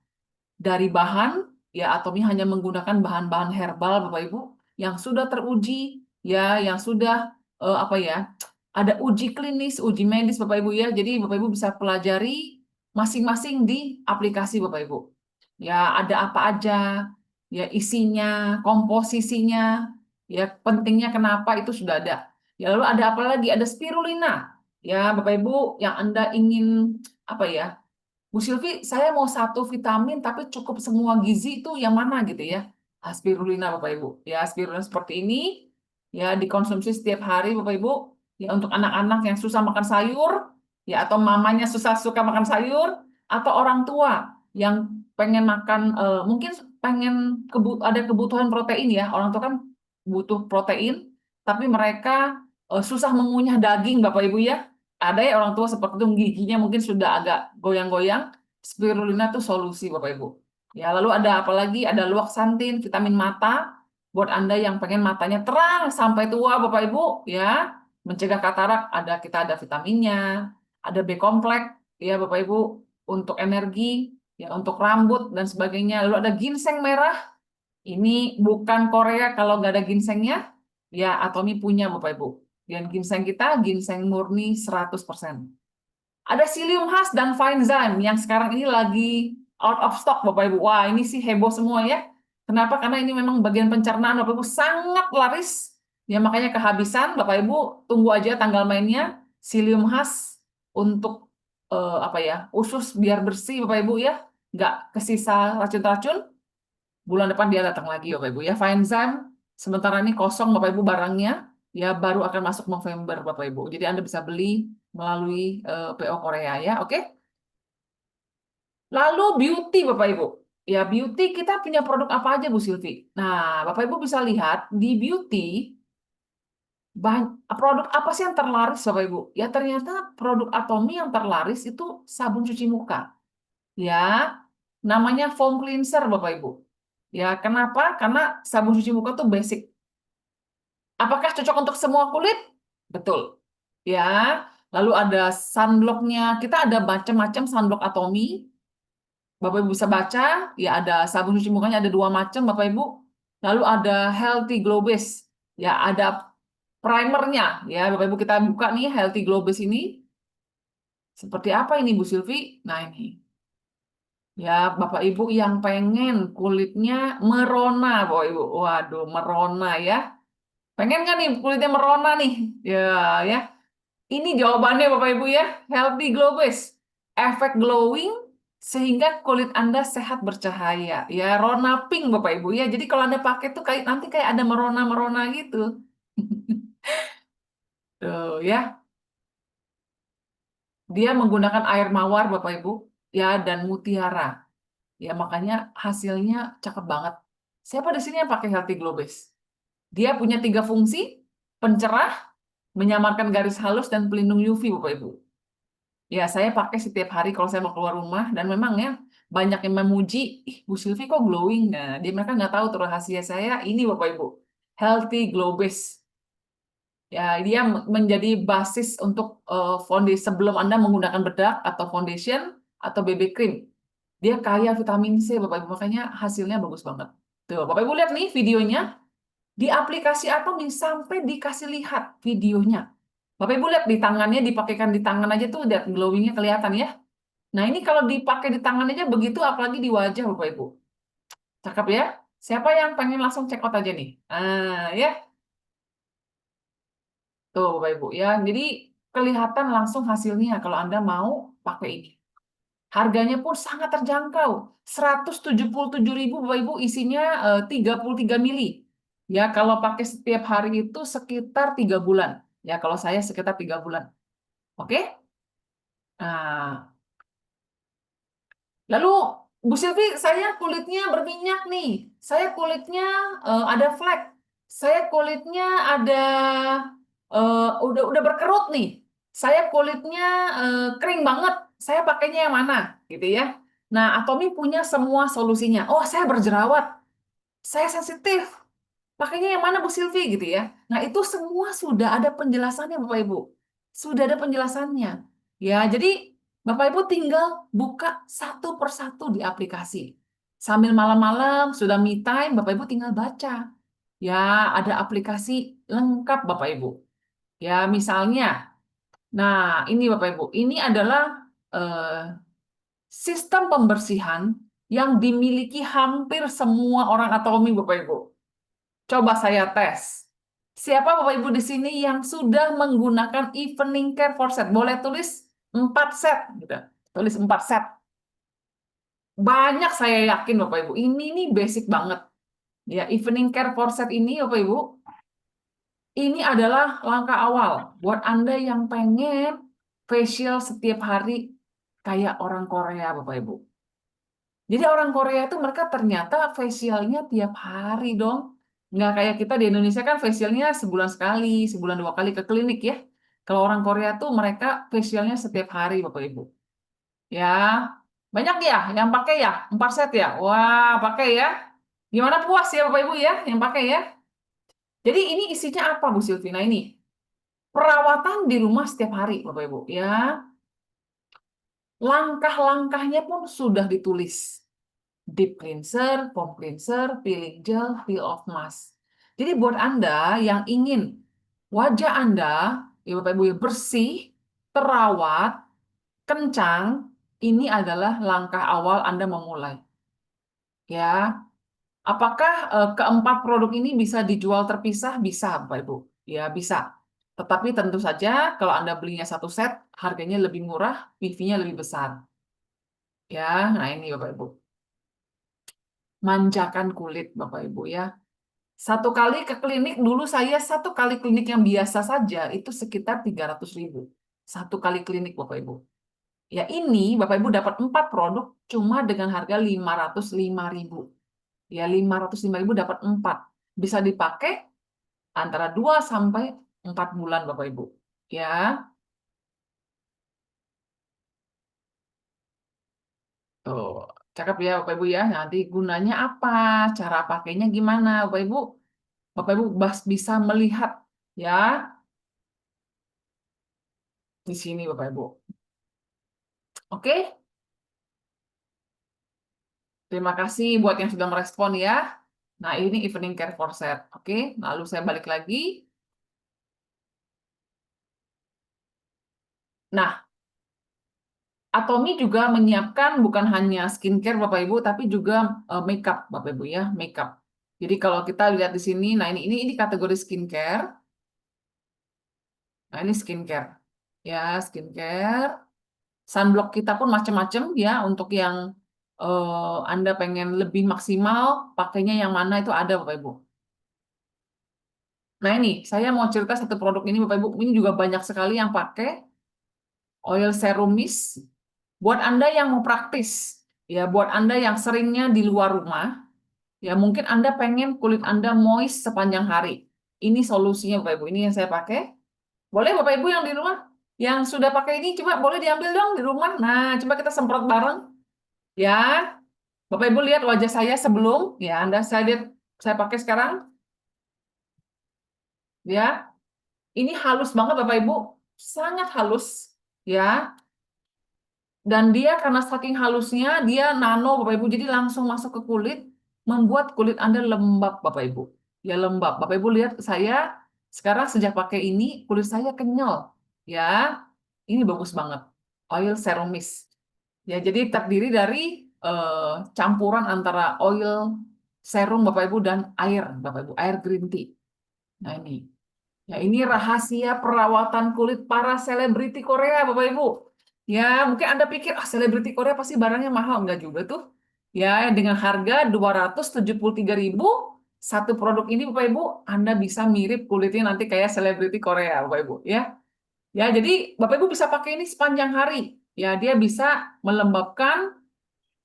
Dari bahan, ya Atomi hanya menggunakan bahan-bahan herbal Bapak Ibu yang sudah teruji, ya yang sudah apa ya? Ada uji klinis, uji medis Bapak Ibu ya. Jadi Bapak Ibu bisa pelajari masing-masing di aplikasi Bapak Ibu. Ya, ada apa aja, ya isinya, komposisinya, ya pentingnya kenapa itu sudah ada. Ya, lalu ada apa lagi? Ada spirulina. Ya, Bapak Ibu yang Anda ingin apa ya? Bu Silvi, saya mau satu vitamin tapi cukup semua gizi itu yang mana gitu ya? Spirulina Bapak Ibu. Ya, spirulina seperti ini ya dikonsumsi setiap hari Bapak Ibu. Ya untuk anak-anak yang susah makan sayur, ya atau mamanya susah suka makan sayur, atau orang tua yang pengen makan mungkin pengen ada kebutuhan protein ya. Orang tua kan butuh protein, tapi mereka susah mengunyah daging Bapak Ibu ya. Ada ya orang tua seperti itu giginya mungkin sudah agak goyang-goyang, spirulina itu solusi Bapak Ibu. Ya, lalu ada apa lagi? Ada luoxantin, vitamin mata buat Anda yang pengen matanya terang sampai tua Bapak Ibu ya, mencegah katarak, kita ada vitaminnya, ada B kompleks ya Bapak Ibu untuk energi, ya untuk rambut dan sebagainya. Lalu ada ginseng merah. Ini bukan Korea kalau nggak ada ginsengnya, ya Atomi punya Bapak Ibu. Dan ginseng kita, ginseng murni 100%. Ada psyllium husk dan fine zyme yang sekarang ini lagi out of stock Bapak Ibu. Wah, ini sih heboh semua ya. Kenapa? Karena ini memang bagian pencernaan Bapak Ibu sangat laris. Ya makanya kehabisan Bapak Ibu, tunggu aja tanggal mainnya psyllium husk untuk apa ya, usus biar bersih Bapak Ibu ya, nggak kesisa racun-racun. Bulan depan dia datang lagi Bapak Ibu ya. Finezime sementara ini kosong Bapak Ibu barangnya, ya baru akan masuk November Bapak Ibu. Jadi Anda bisa beli melalui PO Korea ya, oke? Lalu beauty Bapak Ibu. Ya beauty kita punya produk apa aja Bu Silvi? Nah, Bapak Ibu bisa lihat di beauty produk apa sih yang terlaris Bapak Ibu? Ya ternyata produk Atomy yang terlaris itu sabun cuci muka. Ya, namanya foam cleanser Bapak Ibu. Ya, kenapa? Karena sabun cuci muka tuh basic. Apakah cocok untuk semua kulit? Betul. Ya, lalu ada sunblocknya. Kita ada macam-macam sunblock Atomy. Bapak Ibu bisa baca, ya ada sabun cuci mukanya ada 2 macam Bapak Ibu. Lalu ada Healthy Glow Base. Ya, ada primernya. Ya, Bapak Ibu kita buka nih Healthy Glow Base ini. Seperti apa ini Bu Silvi? Nah, ini. Ya, Bapak Ibu yang pengen kulitnya merona, Bapak Ibu. Waduh, merona ya. Pengen kan nih kulitnya merona nih? Ya, ya. Ini jawabannya Bapak Ibu ya. Healthy Glow Base. Efek glowing sehingga kulit Anda sehat bercahaya. Ya, Rona pink Bapak Ibu ya. Jadi kalau Anda pakai tuh kayak nanti kayak ada merona-merona gitu. Tuh ya. Dia menggunakan air mawar Bapak Ibu ya dan mutiara. Ya makanya hasilnya cakep banget. Siapa di sini yang pakai Healthy Glow Base? Dia punya 3 fungsi, pencerah, menyamarkan garis halus, dan pelindung UV, Bapak Ibu. Ya, saya pakai setiap hari kalau saya mau keluar rumah, dan memang ya, banyak yang memuji, ih, Bu Sylvie kok glowing? Nah, mereka nggak tahu tuh rahasia saya, ini Bapak Ibu, Healthy Glow Base. Ya, dia menjadi basis untuk foundation sebelum Anda menggunakan bedak atau foundation atau BB cream. Dia kaya vitamin C, Bapak Ibu, makanya hasilnya bagus banget. Tuh, Bapak Ibu lihat nih videonya. Di aplikasi Atomy sampai dikasih lihat videonya. Bapak Ibu lihat di tangannya, dipakaikan di tangan aja tuh lihat glowingnya kelihatan ya. Nah ini kalau dipakai di tangan aja begitu, apalagi di wajah Bapak Ibu. Cakep ya. Siapa yang pengen langsung check out aja nih? Ya. Tuh Bapak Ibu ya. Jadi kelihatan langsung hasilnya kalau Anda mau pakai ini. Harganya pun sangat terjangkau. 177.000 Bapak Ibu, isinya 33 mili. Ya, kalau pakai setiap hari itu sekitar 3 bulan. Ya, kalau saya sekitar 3 bulan. Oke? Nah, lalu Bu Silvi, saya kulitnya berminyak nih. Saya kulitnya ada flek. Saya kulitnya ada udah berkerut nih. Saya kulitnya kering banget. Saya pakainya yang mana, gitu ya. Nah, Atomy punya semua solusinya. Oh, saya berjerawat. Saya sensitif. Pakainya yang mana Bu Silvi gitu ya. Nah, itu semua sudah ada penjelasannya Bapak Ibu. Sudah ada penjelasannya. Ya, jadi Bapak Ibu tinggal buka satu persatu di aplikasi. Sambil malam-malam sudah me time, Bapak Ibu tinggal baca. Ya, ada aplikasi lengkap Bapak Ibu. Ya, misalnya, nah ini Bapak Ibu, ini adalah sistem pembersihan yang dimiliki hampir semua orang Atomy Bapak Ibu. Coba saya tes. Siapa Bapak Ibu di sini yang sudah menggunakan evening care for set? Boleh tulis 4 set gitu. Tulis 4 set. Banyak saya yakin Bapak Ibu. Ini nih basic banget. Ya, evening care for set ini Bapak Ibu, ini adalah langkah awal buat Anda yang pengen facial setiap hari kayak orang Korea Bapak Ibu. Jadi orang Korea itu mereka ternyata facialnya tiap hari dong. Nggak kayak kita di Indonesia kan facialnya sebulan sekali, sebulan 2 kali ke klinik ya. Kalau orang Korea tuh mereka facialnya setiap hari Bapak Ibu. Ya, banyak ya yang pakai ya, 4 set ya. Wah, pakai ya. Gimana, puas ya Bapak Ibu ya yang pakai ya. Jadi ini isinya apa Bu Silvina ini? Perawatan di rumah setiap hari Bapak Ibu ya. Langkah-langkahnya pun sudah ditulis. Deep cleanser, foam cleanser, peeling gel, peel off mask. Jadi buat Anda yang ingin wajah Anda, ya Bapak Ibu, bersih, terawat, kencang, ini adalah langkah awal Anda memulai. Ya, apakah keempat produk ini bisa dijual terpisah? Bisa, Bapak Ibu. Ya, bisa. Tetapi tentu saja kalau Anda belinya satu set, harganya lebih murah, PV-nya lebih besar. Ya, nah ini Bapak Ibu. Manjakan kulit Bapak Ibu ya. Satu kali ke klinik, dulu saya satu kali klinik yang biasa saja itu sekitar 300.000. Satu kali klinik Bapak Ibu. Ya ini Bapak Ibu dapat 4 produk cuma dengan harga 505.000. Ya 505.000 dapat 4. Bisa dipakai antara 2 sampai 4 bulan Bapak Ibu. Ya. Tuh, cakep ya Bapak Ibu ya. Nanti gunanya apa? Cara pakainya gimana Bapak Ibu? Bapak Ibu bisa melihat ya di sini Bapak Ibu. Oke? Terima kasih buat yang sudah merespon ya. Nah, ini evening care for set. Oke, lalu saya balik lagi. Nah, Atomi juga menyiapkan bukan hanya skincare Bapak Ibu, tapi juga makeup Bapak Ibu ya, makeup. Jadi kalau kita lihat di sini, nah ini kategori skincare. Nah, ini skincare. Ya, skincare. Sunblock kita pun macam-macam ya, untuk yang Anda pengen lebih maksimal, pakainya yang mana itu ada Bapak Ibu. Nah ini, saya mau cerita satu produk ini Bapak Ibu, ini juga banyak sekali yang pakai oil serum mist. Buat Anda yang mau praktis, ya buat Anda yang seringnya di luar rumah, ya mungkin Anda pengen kulit Anda moist sepanjang hari. Ini solusinya Bapak Ibu, ini yang saya pakai. Boleh Bapak Ibu yang di rumah, yang sudah pakai ini, coba boleh diambil dong di rumah. Nah, coba kita semprot bareng. Ya, Bapak Ibu lihat wajah saya sebelum, ya Anda saya lihat saya pakai sekarang. Ya, ini halus banget Bapak Ibu, sangat halus. Ya, dan dia karena saking halusnya, dia nano Bapak Ibu, jadi langsung masuk ke kulit, membuat kulit Anda lembab Bapak Ibu. Ya lembab. Bapak Ibu lihat saya sekarang sejak pakai ini, kulit saya kenyal. Ya, ini bagus banget. Oil serum mist. Ya, jadi terdiri dari campuran antara oil serum Bapak Ibu dan air Bapak Ibu, air green tea. Nah ini. Ya, ini rahasia perawatan kulit para selebriti Korea, Bapak Ibu. Ya, mungkin Anda pikir, selebriti Korea pasti barangnya mahal. Enggak juga tuh. Ya, dengan harga 273.000, satu produk ini, Bapak Ibu, Anda bisa mirip kulitnya nanti kayak selebriti Korea, Bapak Ibu. Ya, ya, jadi Bapak Ibu bisa pakai ini sepanjang hari. Ya, dia bisa melembabkan,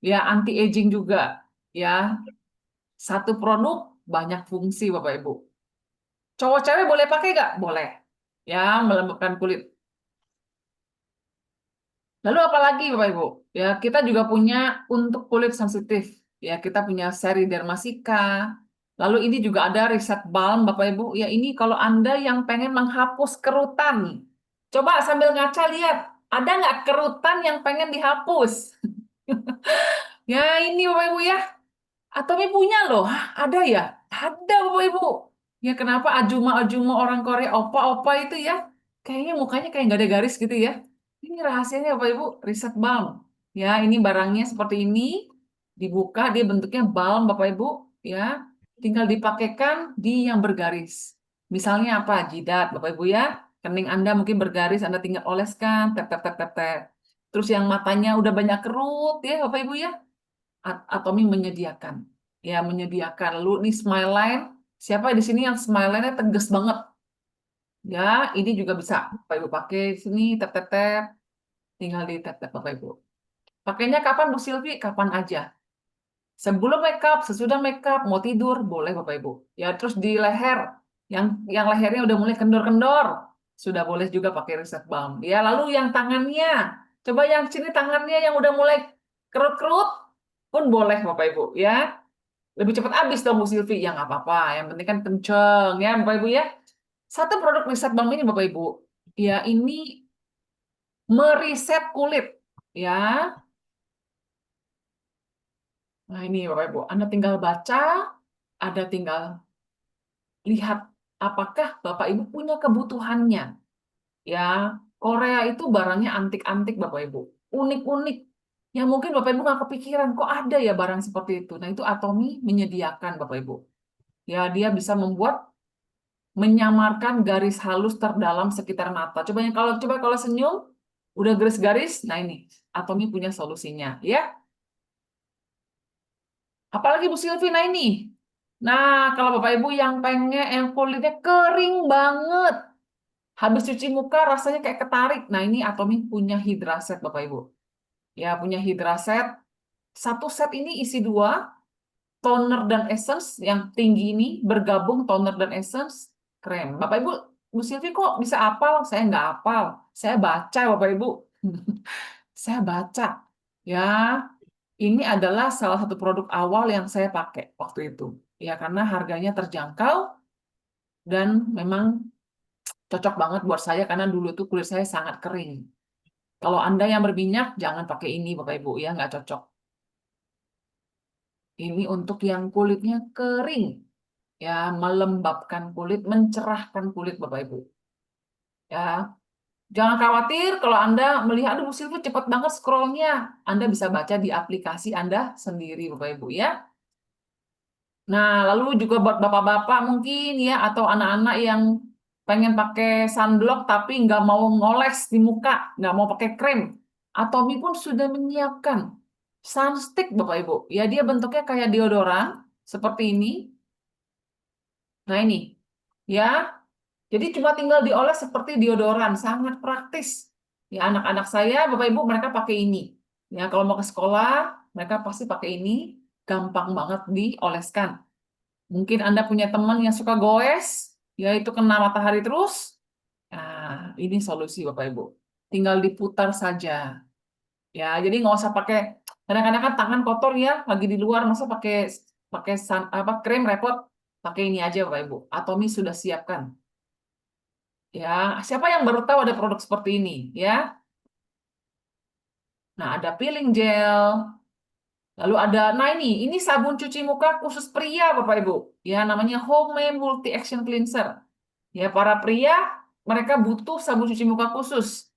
ya anti aging juga. Ya, satu produk banyak fungsi, Bapak Ibu. Cowok cewek boleh pakai nggak? Boleh. Ya, melembabkan kulit. Lalu apa lagi Bapak Ibu? Ya, kita juga punya untuk kulit sensitif. Ya, kita punya seri Dermasika. Lalu ini juga ada Reset Balm Bapak Ibu. Ya, ini kalau Anda yang pengen menghapus kerutan. Coba sambil ngaca lihat, ada nggak kerutan yang pengen dihapus? Ya, ini Bapak Ibu ya. Atomi punya loh. Hah, ada ya? Ada Bapak Ibu. Ya kenapa ajuma-ajuma orang Korea, opa-opa itu ya, kayaknya mukanya kayak nggak ada garis gitu ya. Ini rahasianya Bapak Ibu, riset balm. Ya, ini barangnya seperti ini. Dibuka, dia bentuknya balm Bapak Ibu. Ya, tinggal dipakaikan di yang bergaris. Misalnya apa? Jidat Bapak Ibu ya. Kening Anda mungkin bergaris, Anda tinggal oleskan, tep, tep, tep, tep, tep. Terus yang matanya udah banyak kerut ya Bapak Ibu ya. Atomi menyediakan. Ya, menyediakan. Lalu ini smile line. Siapa di sini yang smile line-nya tegas banget? Ya, ini juga bisa. Bapak Ibu pakai di sini, tep-tep-tep. Tinggal di tep-tep Bapak Ibu. Pakainya kapan Bu Silvi? Kapan aja. Sebelum makeup, sesudah makeup, mau tidur, boleh Bapak Ibu. Ya, terus di leher. Yang lehernya udah mulai kendor-kendor. Sudah boleh juga pakai Reset Balm. Ya, lalu yang tangannya. Coba yang sini tangannya yang udah mulai kerut-kerut pun boleh Bapak Ibu. Ya, lebih cepat habis dong Bu Silvi. Ya nggak apa-apa. Yang penting kan kenceng ya Bapak Ibu ya. Satu produk Reset Balm ini Bapak Ibu. Ya, ini meriset kulit. Ya, nah ini Bapak Ibu, Anda tinggal baca, Anda tinggal lihat apakah Bapak Ibu punya kebutuhannya. Ya, Korea itu barangnya antik-antik Bapak Ibu, unik-unik. Yang mungkin Bapak Ibu nggak kepikiran, kok ada ya barang seperti itu. Nah, itu Atomi menyediakan Bapak Ibu. Ya, dia bisa membuat menyamarkan garis halus terdalam sekitar mata. Coba kalau senyum, udah garis-garis, nah ini Atomi punya solusinya, ya. Apalagi Bu Silvi, nah ini. Nah, kalau Bapak Ibu yang pengen yang kulitnya kering banget, habis cuci muka rasanya kayak ketarik. Nah, ini Atomi punya Hydraset Bapak Ibu. Ya, punya Hydraset. Satu set ini isi 2, toner dan essence yang tinggi ini bergabung toner dan essence krem. Bapak Ibu, Bu Silvi kok bisa hafal? Saya nggak hafal. Saya baca Bapak Ibu. Saya baca. Ya, ini adalah salah satu produk awal yang saya pakai waktu itu. Ya, karena harganya terjangkau dan memang cocok banget buat saya karena dulu tuh kulit saya sangat kering. Kalau Anda yang berminyak, jangan pakai ini Bapak Ibu, ya nggak cocok. Ini untuk yang kulitnya kering. Ya, melembabkan kulit, mencerahkan kulit Bapak Ibu. Ya, jangan khawatir kalau Anda melihat, aduh Bu Silvi cepat banget scrollnya. Anda bisa baca di aplikasi Anda sendiri Bapak Ibu ya. Nah, lalu juga buat bapak-bapak mungkin ya, atau anak-anak yang pengen pakai sunblock tapi nggak mau ngoles di muka, nggak mau pakai krem. Atomi pun sudah menyiapkan sunstick Bapak Ibu. Ya, dia bentuknya kayak deodoran, seperti ini. Nah, ini. Ya, jadi cuma tinggal dioles seperti deodoran, sangat praktis. Ya, anak-anak saya, Bapak Ibu, mereka pakai ini. Ya, kalau mau ke sekolah, mereka pasti pakai ini, gampang banget dioleskan. Mungkin Anda punya teman yang suka goes, yaitu kena matahari terus. Nah, ini solusi Bapak Ibu. Tinggal diputar saja. Ya, jadi nggak usah pakai, kadang-kadang kan tangan kotor ya, lagi di luar, masa pakai pakai krem repot. Pakai ini aja Bapak Ibu. Atomi sudah siapkan. Ya, siapa yang baru tahu ada produk seperti ini, ya? Nah, ada peeling gel. Lalu ada, nah ini sabun cuci muka khusus pria, Bapak Ibu. Ya, namanya Home Multi Action Cleanser. Ya, para pria, mereka butuh sabun cuci muka khusus.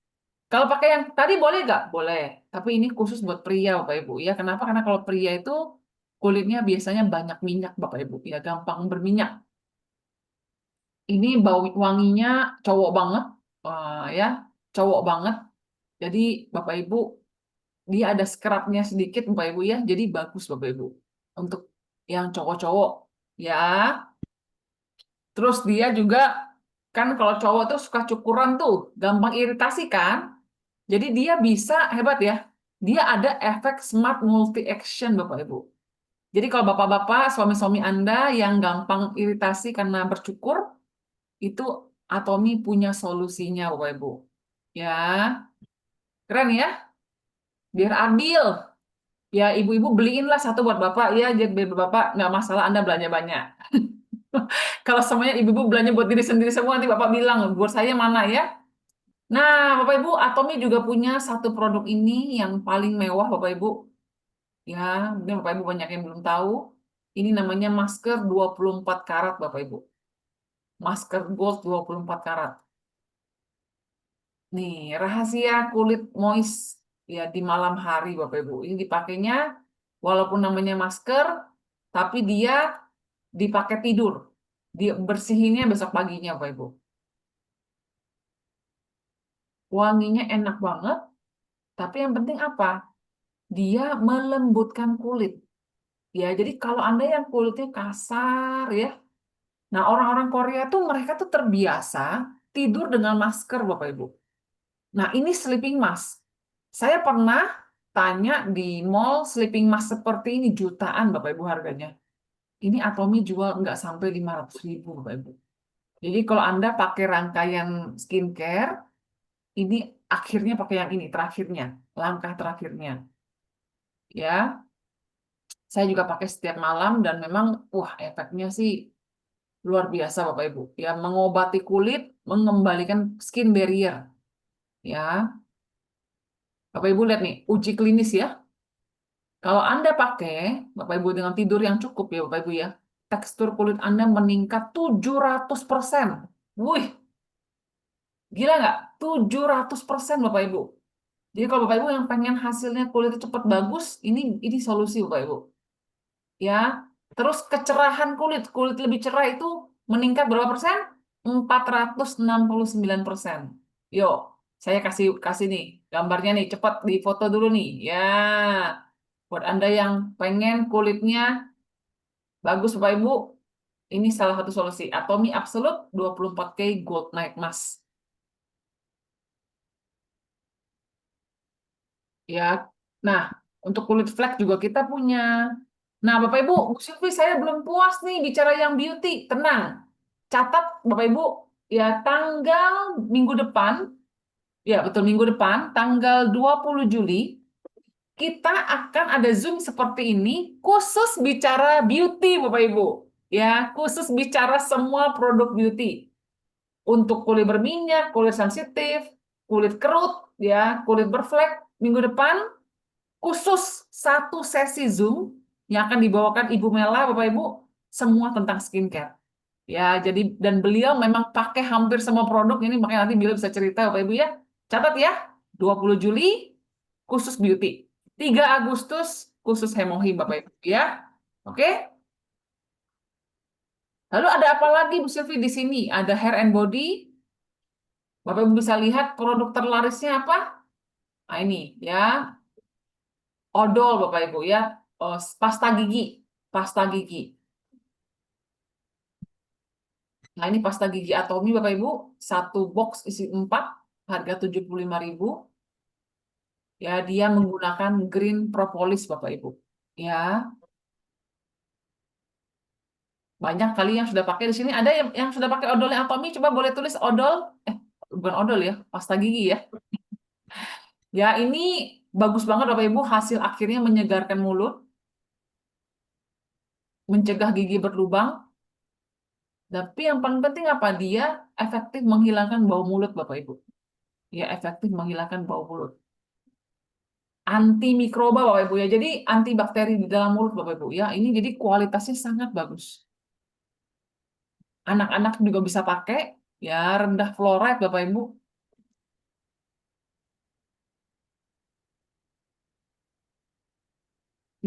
Kalau pakai yang tadi boleh nggak? Boleh. Tapi ini khusus buat pria, Bapak Ibu. Ya, kenapa? Karena kalau pria itu kulitnya biasanya banyak minyak, Bapak Ibu. Ya, gampang berminyak. Ini bau wanginya cowok banget, ya, cowok banget. Jadi Bapak Ibu, dia ada scrubnya sedikit Bapak Ibu ya, jadi bagus Bapak Ibu untuk yang cowok-cowok ya. Terus dia juga kan kalau cowok tuh suka cukuran tuh, gampang iritasi kan. Jadi dia bisa hebat ya. Dia ada efek smart multi action Bapak Ibu. Jadi kalau bapak-bapak, suami-suami Anda yang gampang iritasi karena bercukur, itu Atomi punya solusinya Bapak Ibu. Ya, keren ya. Biar adil. Ya, ibu-ibu beliinlah satu buat bapak ya, jadi biar bapak nggak masalah Anda belanja banyak. Kalau semuanya ibu-ibu belanja buat diri sendiri semua, nanti bapak bilang, buat saya mana ya? Nah, Bapak Ibu, Atomi juga punya satu produk ini yang paling mewah, Bapak Ibu. Ya, mungkin Bapak Ibu banyak yang belum tahu. Ini namanya masker 24 karat, Bapak Ibu. Masker gold 24 karat. Nih, rahasia kulit moist ya di malam hari, Bapak Ibu. Ini dipakainya walaupun namanya masker, tapi dia dipakai tidur. Dibersihinnya besok paginya, Bapak Ibu. Wanginya enak banget, tapi yang penting apa? Dia melembutkan kulit. Ya, jadi kalau Anda yang kulitnya kasar ya. Nah, orang-orang Korea tuh mereka tuh terbiasa tidur dengan masker, Bapak Ibu. Nah, ini sleeping mask. Saya pernah tanya di mall sleeping mask seperti ini jutaan Bapak Ibu harganya. Ini Atomi jual nggak sampai 500.000 Bapak Ibu. Jadi kalau Anda pakai rangkaian skincare, ini akhirnya pakai yang ini, terakhirnya, langkah terakhirnya. Ya, saya juga pakai setiap malam dan memang, wah efeknya sih luar biasa Bapak Ibu. Ya, mengobati kulit, mengembalikan skin barrier. Ya, Bapak Ibu lihat nih, uji klinis ya. Kalau Anda pakai, Bapak Ibu dengan tidur yang cukup ya Bapak Ibu ya, tekstur kulit Anda meningkat 700%. Wih, gila nggak? 700% Bapak Ibu. Jadi kalau Bapak Ibu yang pengen hasilnya kulit cepat bagus, ini solusi Bapak Ibu. Ya, terus kecerahan kulit lebih cerah itu meningkat berapa persen? 469%. Yuk, saya kasih nih gambarnya nih, cepat di foto dulu nih. Ya, buat Anda yang pengen kulitnya bagus Bapak Ibu, ini salah satu solusi. Atomy Absolute 24K Gold Night Mask. Ya, nah untuk kulit flek juga kita punya. Nah, Bapak Ibu, Bu Silvi, saya belum puas nih bicara yang beauty. Tenang, catat Bapak Ibu, ya tanggal minggu depan, ya betul minggu depan, tanggal 20 Juli, kita akan ada Zoom seperti ini, khusus bicara beauty Bapak Ibu. Ya, khusus bicara semua produk beauty. Untuk kulit berminyak, kulit sensitif, kulit kerut, ya, kulit berflek, minggu depan, khusus satu sesi Zoom yang akan dibawakan Ibu Mela, Bapak Ibu, semua tentang skincare. Ya, jadi dan beliau memang pakai hampir semua produk ini, makanya nanti beliau bisa cerita Bapak Ibu ya. Catat ya, 20 Juli khusus beauty. 3 Agustus khusus hemohi Bapak Ibu ya. Oke? Lalu ada apa lagi Bu Silvi di sini? Ada hair and body. Bapak Ibu bisa lihat produk terlarisnya apa? Nah, ini ya. Odol Bapak Ibu ya. Pasta gigi. Pasta gigi. Nah, ini pasta gigi Atomy Bapak Ibu, satu box isi 4, harga 75.000. Ya, dia menggunakan green propolis Bapak Ibu. Ya, banyak kali yang sudah pakai di sini. Ada yang sudah pakai odolnya Atomy, coba boleh tulis odol. Bukan odol ya, pasta gigi ya. Ya, ini bagus banget Bapak Ibu, hasil akhirnya menyegarkan mulut, mencegah gigi berlubang. Tapi yang paling penting apa? Dia efektif menghilangkan bau mulut Bapak Ibu. Ya, efektif menghilangkan bau mulut. Anti mikroba Bapak Ibu ya. Jadi anti bakteri di dalam mulut Bapak Ibu ya. Ini jadi kualitasnya sangat bagus. Anak-anak juga bisa pakai ya, rendah fluoride Bapak Ibu.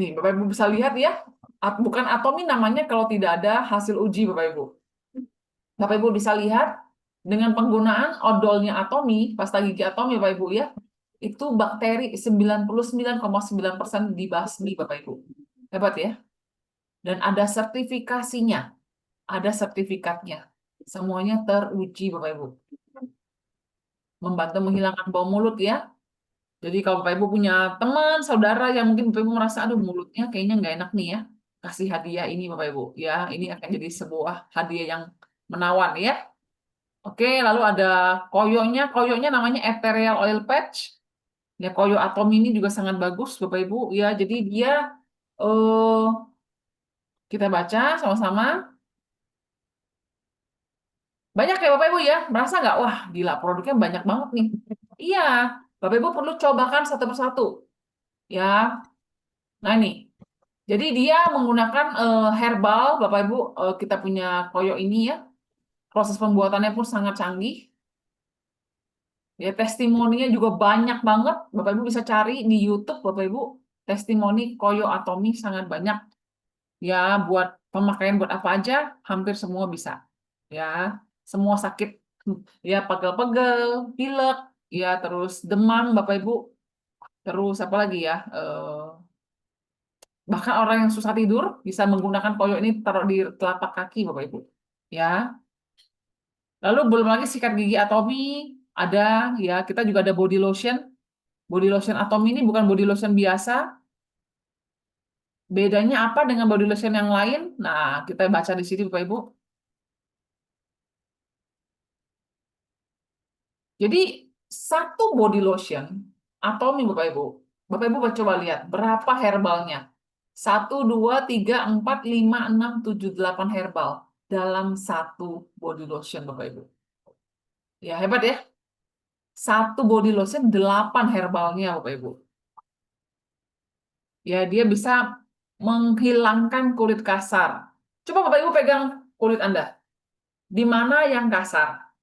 Nih, Bapak Ibu bisa lihat ya. Bukan Atomy namanya kalau tidak ada hasil uji Bapak Ibu. Bapak Ibu bisa lihat dengan penggunaan odolnya Atomy, pasta gigi Atomy Bapak Ibu ya. Itu bakteri 99,9% dibasmi Bapak Ibu. Hebat ya. Dan ada sertifikasinya. Ada sertifikatnya. Semuanya teruji Bapak Ibu. Membantu menghilangkan bau mulut ya. Jadi kalau Bapak Ibu punya teman, saudara yang mungkin Bapak Ibu merasa, aduh mulutnya kayaknya nggak enak nih ya. Kasih hadiah ini Bapak Ibu. Ya, ini akan jadi sebuah hadiah yang menawan ya. Oke, lalu ada koyonya. Koyonya namanya Ethereal Oil Patch. Ya, koyo Atom ini juga sangat bagus Bapak Ibu. Ya, jadi dia kita baca sama-sama. Banyak ya Bapak Ibu ya, merasa nggak? Wah, gila produknya banyak banget nih. Iya, Bapak Ibu perlu cobakan satu persatu. Ya, nah ini. Jadi dia menggunakan herbal, Bapak Ibu. Kita punya koyo ini ya. Proses pembuatannya pun sangat canggih. Ya, testimoninya juga banyak banget. Bapak Ibu bisa cari di YouTube, Bapak Ibu. Testimoni koyo Atomy sangat banyak. Ya, buat pemakaian buat apa aja, hampir semua bisa. Ya, semua sakit. Ya, pegel-pegel, pilek, ya terus demam Bapak Ibu, terus apa lagi ya? Bahkan orang yang susah tidur bisa menggunakan koyo ini taruh di telapak kaki Bapak Ibu. Ya. Lalu belum lagi sikat gigi Atomy, ada ya, kita juga ada body lotion. Body lotion Atomy ini bukan body lotion biasa. Bedanya apa dengan body lotion yang lain? Nah, kita baca di sini Bapak Ibu. Jadi satu body lotion Atomy Bapak Ibu. Bapak Ibu coba lihat berapa herbalnya. 1, 2, 3, 4, 5, 6, 7, 8 herbal dalam satu body lotion Bapak Ibu. Ya, hebat ya. Satu body lotion 8 herbalnya Bapak Ibu. Ya, dia bisa menghilangkan kulit kasar. Coba Bapak Ibu pegang kulit Anda. Di mana yang kasar?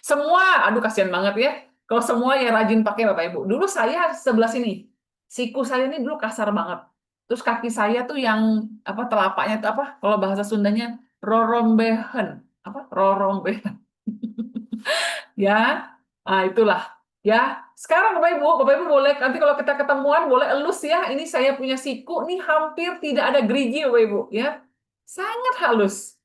Semua, aduh kasihan banget ya. Kalau semua ya rajin pakai Bapak Ibu. Dulu saya sebelah sini. Siku saya ini dulu kasar banget. Terus kaki saya tuh yang apa telapaknya itu apa? Kalau bahasa Sundanya rorombehen. apa? Rorong ya. Nah, itulah. Ya, sekarang Bapak Ibu boleh nanti kalau kita ketemuan boleh elus ya. Ini saya punya siku nih hampir tidak ada gerigi Bapak Ibu ya. Sangat halus.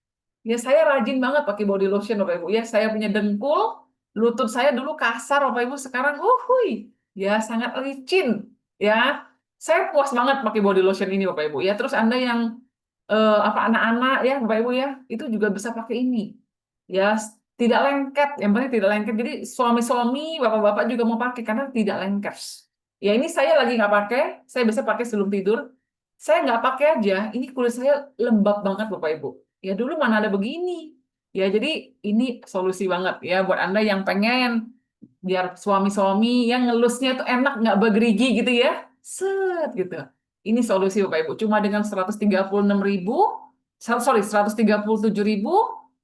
Ya, saya rajin banget pakai body lotion Bapak Ibu ya. Saya punya dengkul, lutut saya dulu kasar Bapak Ibu, sekarang hui. Ya, sangat licin ya. Saya puas banget pakai body lotion ini Bapak Ibu ya. Terus Anda yang apa anak-anak ya Bapak Ibu ya, itu juga bisa pakai ini. Ya, tidak lengket, yang penting tidak lengket. Jadi suami-suami, bapak-bapak juga mau pakai karena tidak lengket. Ya ini saya lagi nggak pakai, saya biasa pakai sebelum tidur. Saya nggak pakai aja, ini kulit saya lembab banget Bapak Ibu. Ya dulu mana ada begini. Ya jadi ini solusi banget ya buat Anda yang pengen biar suami-suami yang ngelusnya tuh enak, nggak bergerigi gitu ya. Set gitu. Ini solusi Bapak Ibu. Cuma dengan 136.000, sorry 137.000,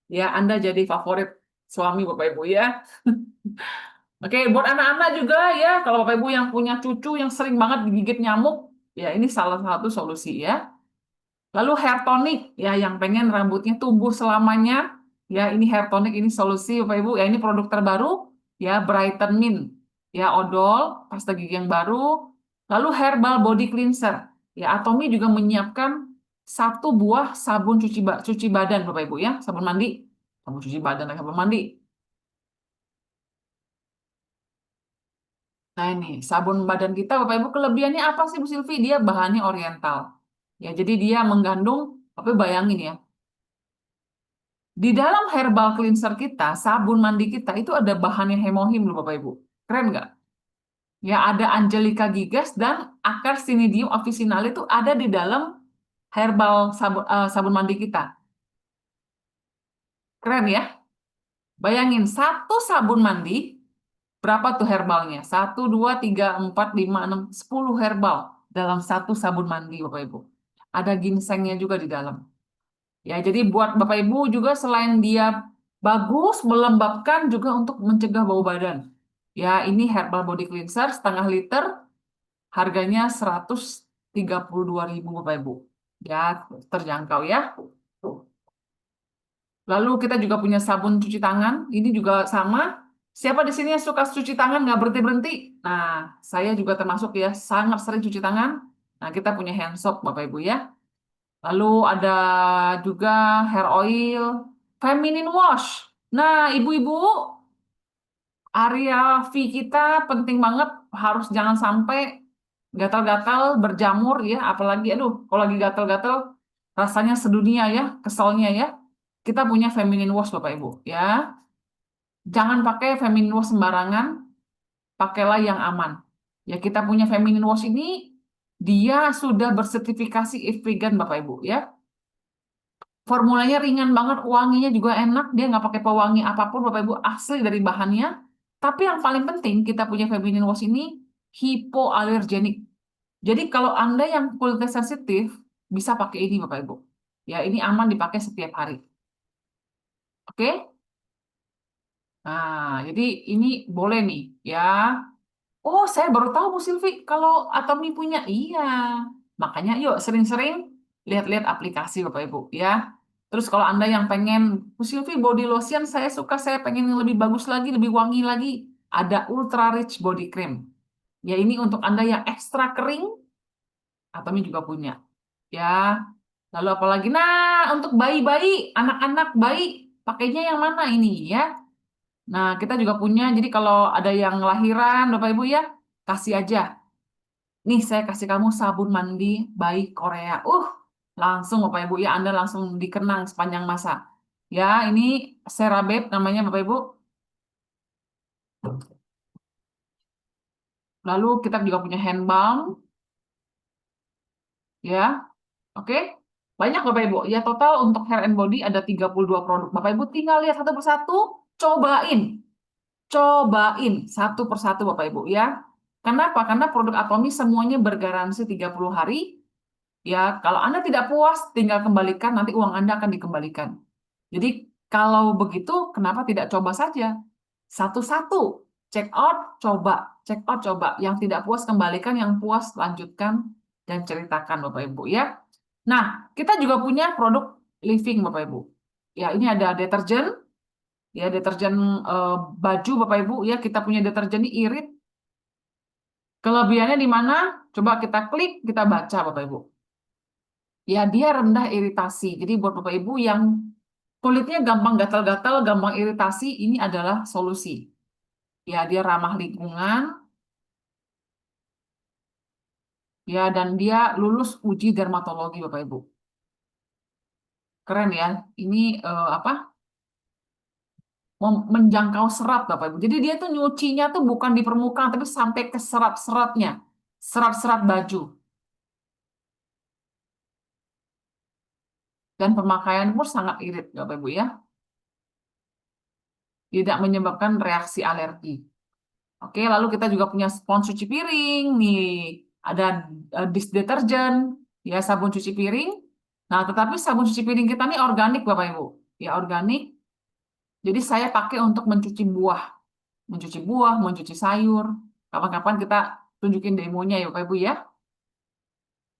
ya Anda jadi favorit suami Bapak Ibu ya. Oke, buat anak-anak juga ya, kalau Bapak Ibu yang punya cucu yang sering banget digigit nyamuk, ya ini salah satu solusi ya. Lalu hair tonic ya yang pengen rambutnya tumbuh selamanya, ya ini hair tonic ini solusi Bapak Ibu, ya ini produk terbaru ya Brighten Mint. Ya odol, pasta gigi yang baru, lalu herbal body cleanser. Ya Atomy juga menyiapkan 1 buah sabun cuci badan Bapak Ibu ya, sabun mandi. Sabun cuci badan dan sabun mandi. Nah ini sabun badan kita Bapak Ibu kelebihannya apa sih Bu Silvi? Dia bahannya oriental. Ya jadi dia mengandung, tapi bayangin ya, di dalam herbal cleanser kita, sabun mandi kita itu ada bahannya hemohim loh Bapak Ibu. Keren nggak? Ya ada Angelica gigas dan akar Cnidium officinale itu ada di dalam herbal sabun mandi kita. Keren ya? Bayangin satu sabun mandi berapa tuh herbalnya? 1, 2, 3, 4, 5, 6, 10 herbal dalam satu sabun mandi Bapak Ibu. Ada ginsengnya juga di dalam. Ya, jadi buat Bapak Ibu juga selain dia bagus melembabkan juga untuk mencegah bau badan. Ya, ini herbal body cleanser setengah liter harganya 132.000 Bapak Ibu. Ya, terjangkau ya. Lalu kita juga punya sabun cuci tangan. Ini juga sama. Siapa di sini yang suka cuci tangan nggak berhenti-berhenti? Nah, saya juga termasuk ya, sangat sering cuci tangan. Nah, kita punya hand soap Bapak Ibu ya. Lalu ada juga hair oil, feminine wash. Nah, ibu-ibu, area V kita penting banget, harus jangan sampai gatal-gatal, berjamur ya, apalagi aduh, kalau lagi gatal-gatal rasanya sedunia ya, keselnya ya. Kita punya feminine wash Bapak Ibu ya. Jangan pakai feminine wash sembarangan, pakailah yang aman. Ya, kita punya feminine wash ini dia sudah bersertifikasi if vegan Bapak Ibu ya. Formulanya ringan banget, wanginya juga enak, dia nggak pakai pewangi apapun Bapak Ibu, asli dari bahannya. Tapi yang paling penting kita punya feminine wash ini hipoalergenik. Jadi kalau Anda yang kulitnya sensitif bisa pakai ini Bapak Ibu. Ya, ini aman dipakai setiap hari. Oke? Nah, jadi ini boleh nih ya. Oh, saya baru tahu Bu Silvi kalau Atomy punya. Iya. Makanya yuk sering-sering lihat-lihat aplikasi Bapak Ibu ya. Terus kalau Anda yang pengen, Bu Silvi body lotion saya suka, saya pengen yang lebih bagus lagi, lebih wangi lagi. Ada Ultra Rich Body Cream. Ya ini untuk Anda yang ekstra kering, Atomy juga punya. Ya. Lalu apalagi? Nah, untuk bayi-bayi, anak-anak bayi, pakainya yang mana ini ya? Nah, kita juga punya, jadi kalau ada yang lahiran, Bapak Ibu ya, kasih aja. Nih, saya kasih kamu sabun mandi bayi Korea. Langsung Bapak Ibu ya, Anda langsung dikenang sepanjang masa. Ya, ini CeraVe namanya Bapak Ibu. Lalu kita juga punya hand balm. Ya, oke. Banyak Bapak Ibu. Ya, total untuk hair and body ada 32 produk. Bapak Ibu tinggal lihat satu persatu, cobain. Cobain satu persatu Bapak Ibu ya. Kenapa? Karena produk Atomy semuanya bergaransi 30 hari. Ya, kalau Anda tidak puas, tinggal kembalikan, nanti uang Anda akan dikembalikan. Jadi, kalau begitu, kenapa tidak coba saja? Satu-satu, check out, coba. Check out, coba. Yang tidak puas, kembalikan. Yang puas, lanjutkan dan ceritakan, Bapak Ibu. Ya. Nah, kita juga punya produk living, Bapak Ibu. Ya, ini ada deterjen, ya deterjen baju Bapak Ibu, ya kita punya deterjen ini irit. Kelebihannya di mana? Coba kita klik, kita baca Bapak Ibu. Ya, dia rendah iritasi. Jadi buat Bapak Ibu yang kulitnya gampang gatal-gatal, gampang iritasi, ini adalah solusi. Ya, dia ramah lingkungan, ya dan dia lulus uji dermatologi Bapak Ibu. Keren ya. Ini apa? Menjangkau serat Bapak Ibu. Jadi dia tuh nyucinya tuh bukan di permukaan tapi sampai ke serat-seratnya. Serat-serat baju. Dan pemakaian pun sangat irit Bapak Ibu ya. Tidak menyebabkan reaksi alergi. Oke, lalu kita juga punya spons cuci piring nih. Ada dish deterjen, ya sabun cuci piring. Nah, tetapi sabun cuci piring kita ini organik Bapak Ibu. Ya, organik. Jadi saya pakai untuk mencuci buah. Mencuci sayur. Kapan-kapan kita tunjukin demonya ya Bapak Ibu ya.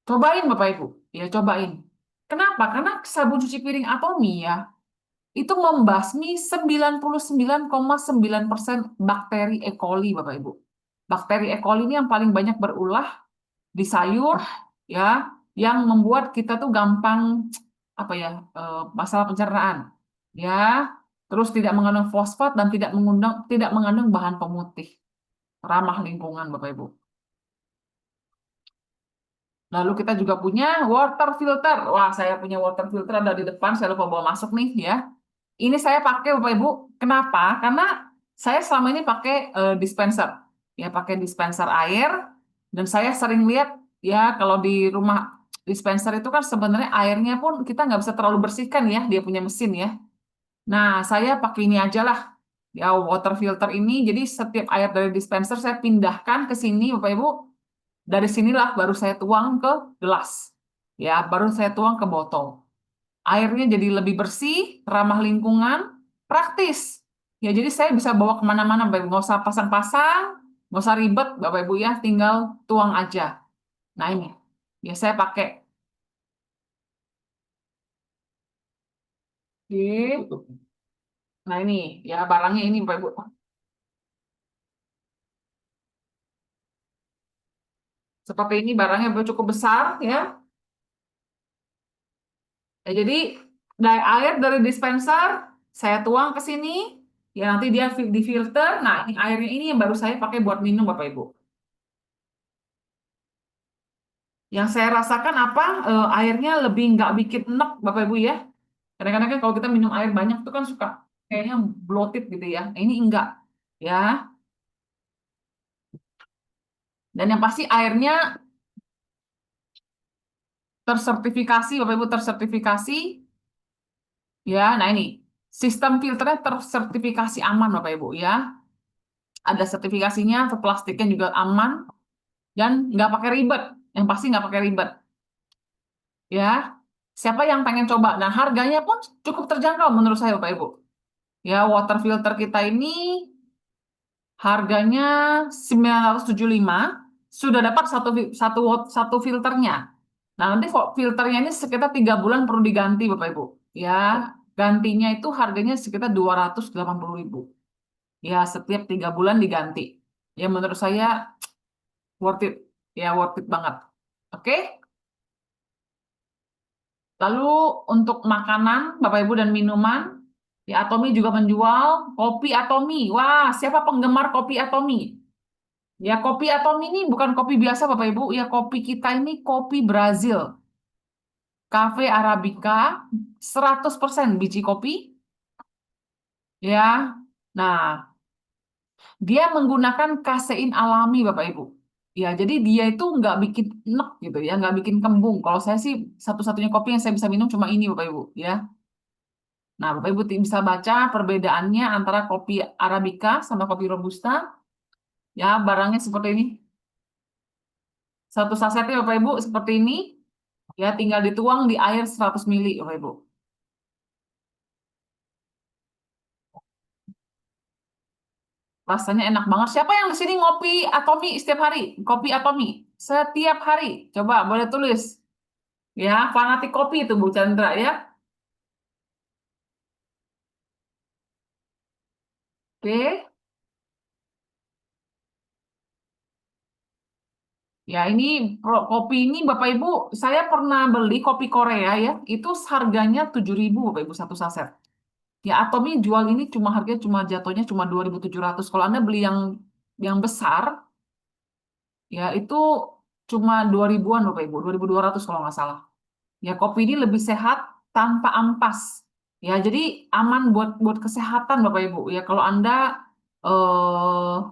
Cobain Bapak Ibu, ya cobain. Kenapa? Karena sabun cuci piring Atomy ya, itu membasmi 99,9% bakteri E. coli Bapak Ibu. Bakteri E. coli ini yang paling banyak berulah di sayur ya, yang membuat kita tuh gampang apa ya, masalah pencernaan. Ya, terus tidak mengandung fosfat dan tidak mengandung bahan pemutih. Ramah lingkungan Bapak Ibu. Lalu kita juga punya water filter. Wah, saya punya water filter ada di depan, saya lupa bawa masuk nih ya. Ini saya pakai Bapak Ibu. Kenapa? Karena saya selama ini pakai dispenser. Ya, pakai dispenser air dan saya sering lihat ya kalau di rumah dispenser itu kan sebenarnya airnya pun kita nggak bisa terlalu bersihkan ya, dia punya mesin ya. Nah, saya pakai ini aja lah. Ya, water filter ini jadi setiap air dari dispenser saya pindahkan ke sini Bapak Ibu. Dari sinilah baru saya tuang ke gelas. Ya, baru saya tuang ke botol. Airnya jadi lebih bersih, ramah lingkungan, praktis. Ya, jadi saya bisa bawa kemana-mana, Bapak Ibu. Nggak usah pasang-pasang, nggak usah ribet, Bapak Ibu ya, tinggal tuang aja. Nah ini, ya saya pakai. Oke. Nah ini, ya barangnya ini Bapak Ibu. Seperti ini barangnya cukup besar ya. Ya, jadi dari air dari dispenser saya tuang ke sini, ya nanti dia difilter. Nah, ini airnya ini yang baru saya pakai buat minum Bapak Ibu. Yang saya rasakan apa? Airnya lebih nggak bikin enek Bapak Ibu ya. Kadang-kadang kan kalau kita minum air banyak tuh kan suka kayaknya bloated gitu ya. Nah, ini enggak ya. Dan yang pasti airnya tersertifikasi Bapak Ibu, tersertifikasi ya. Nah, ini sistem filternya tersertifikasi aman Bapak Ibu ya. Ada sertifikasinya, plastiknya juga aman dan nggak pakai ribet. Yang pasti nggak pakai ribet. Ya, siapa yang pengen coba? Nah, harganya pun cukup terjangkau menurut saya Bapak Ibu. Ya, water filter kita ini harganya 975, sudah dapat satu filternya. Nah, nanti kok filternya ini sekitar 3 bulan perlu diganti Bapak Ibu. Ya, gantinya itu harganya sekitar 280.000. Ya, setiap 3 bulan diganti. Ya, menurut saya worth it. Ya, worth it banget. Oke? Lalu untuk makanan, Bapak Ibu dan minuman, ya Atomy juga menjual kopi Atomy. Wah, siapa penggemar kopi Atomy? Ya, kopi Atomy ini bukan kopi biasa Bapak Ibu, ya kopi kita ini kopi Brazil. Cafe Arabica, 100% biji kopi. Ya, nah dia menggunakan kasein alami Bapak Ibu. Ya, jadi dia itu nggak bikin enek gitu ya, nggak bikin kembung. Kalau saya sih satu-satunya kopi yang saya bisa minum cuma ini Bapak Ibu ya. Nah, Bapak Ibu bisa baca perbedaannya antara kopi Arabica sama kopi Robusta. Ya, barangnya seperti ini. Satu sasetnya Bapak Ibu seperti ini. Ya, tinggal dituang di air 100 ml Bapak Ibu. Rasanya enak banget. Siapa yang di sini ngopi Atomy setiap hari? Kopi Atomy setiap hari. Coba boleh tulis. Ya, fanatik kopi itu Bu Chandra ya. Oke. Ya, ini kopi ini Bapak Ibu, saya pernah beli kopi Korea ya, itu harganya 7.000 Bapak Ibu satu saset. Ya, Atomi jual ini harganya jatuhnya cuma 2.700. Kalau Anda beli yang besar, ya itu cuma 2.000-an Bapak Ibu, 2.200 kalau nggak salah. Ya, kopi ini lebih sehat tanpa ampas. Ya, jadi aman buat kesehatan Bapak Ibu. Ya, kalau Anda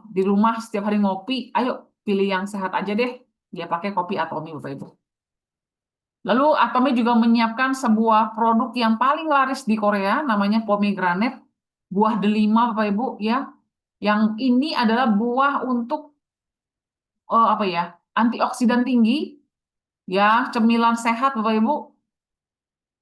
di rumah setiap hari ngopi, ayo pilih yang sehat aja deh. Dia pakai kopi Atomi Bapak Ibu. Lalu Atomi juga menyiapkan sebuah produk yang paling laris di Korea, namanya pomegranate, buah delima Bapak Ibu ya. Yang ini adalah buah untuk apa ya? Antioksidan tinggi, ya, cemilan sehat Bapak Ibu.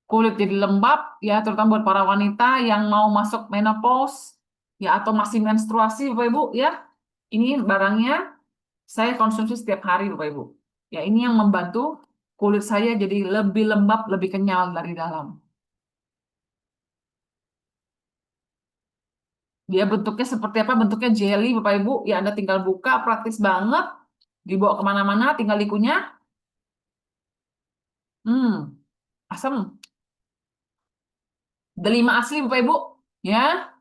Kulit jadi lembab ya, terutama buat para wanita yang mau masuk menopause ya atau masih menstruasi Bapak Ibu ya. Ini barangnya saya konsumsi setiap hari Bapak Ibu. Ya, ini yang membantu kulit saya jadi lebih lembab, lebih kenyal dari dalam. Dia bentuknya seperti apa? Bentuknya jelly Bapak Ibu. Ya, Anda tinggal buka, praktis banget. Dibawa kemana-mana, tinggal dikunyah. Asam. Delima asli Bapak Ibu. Ya,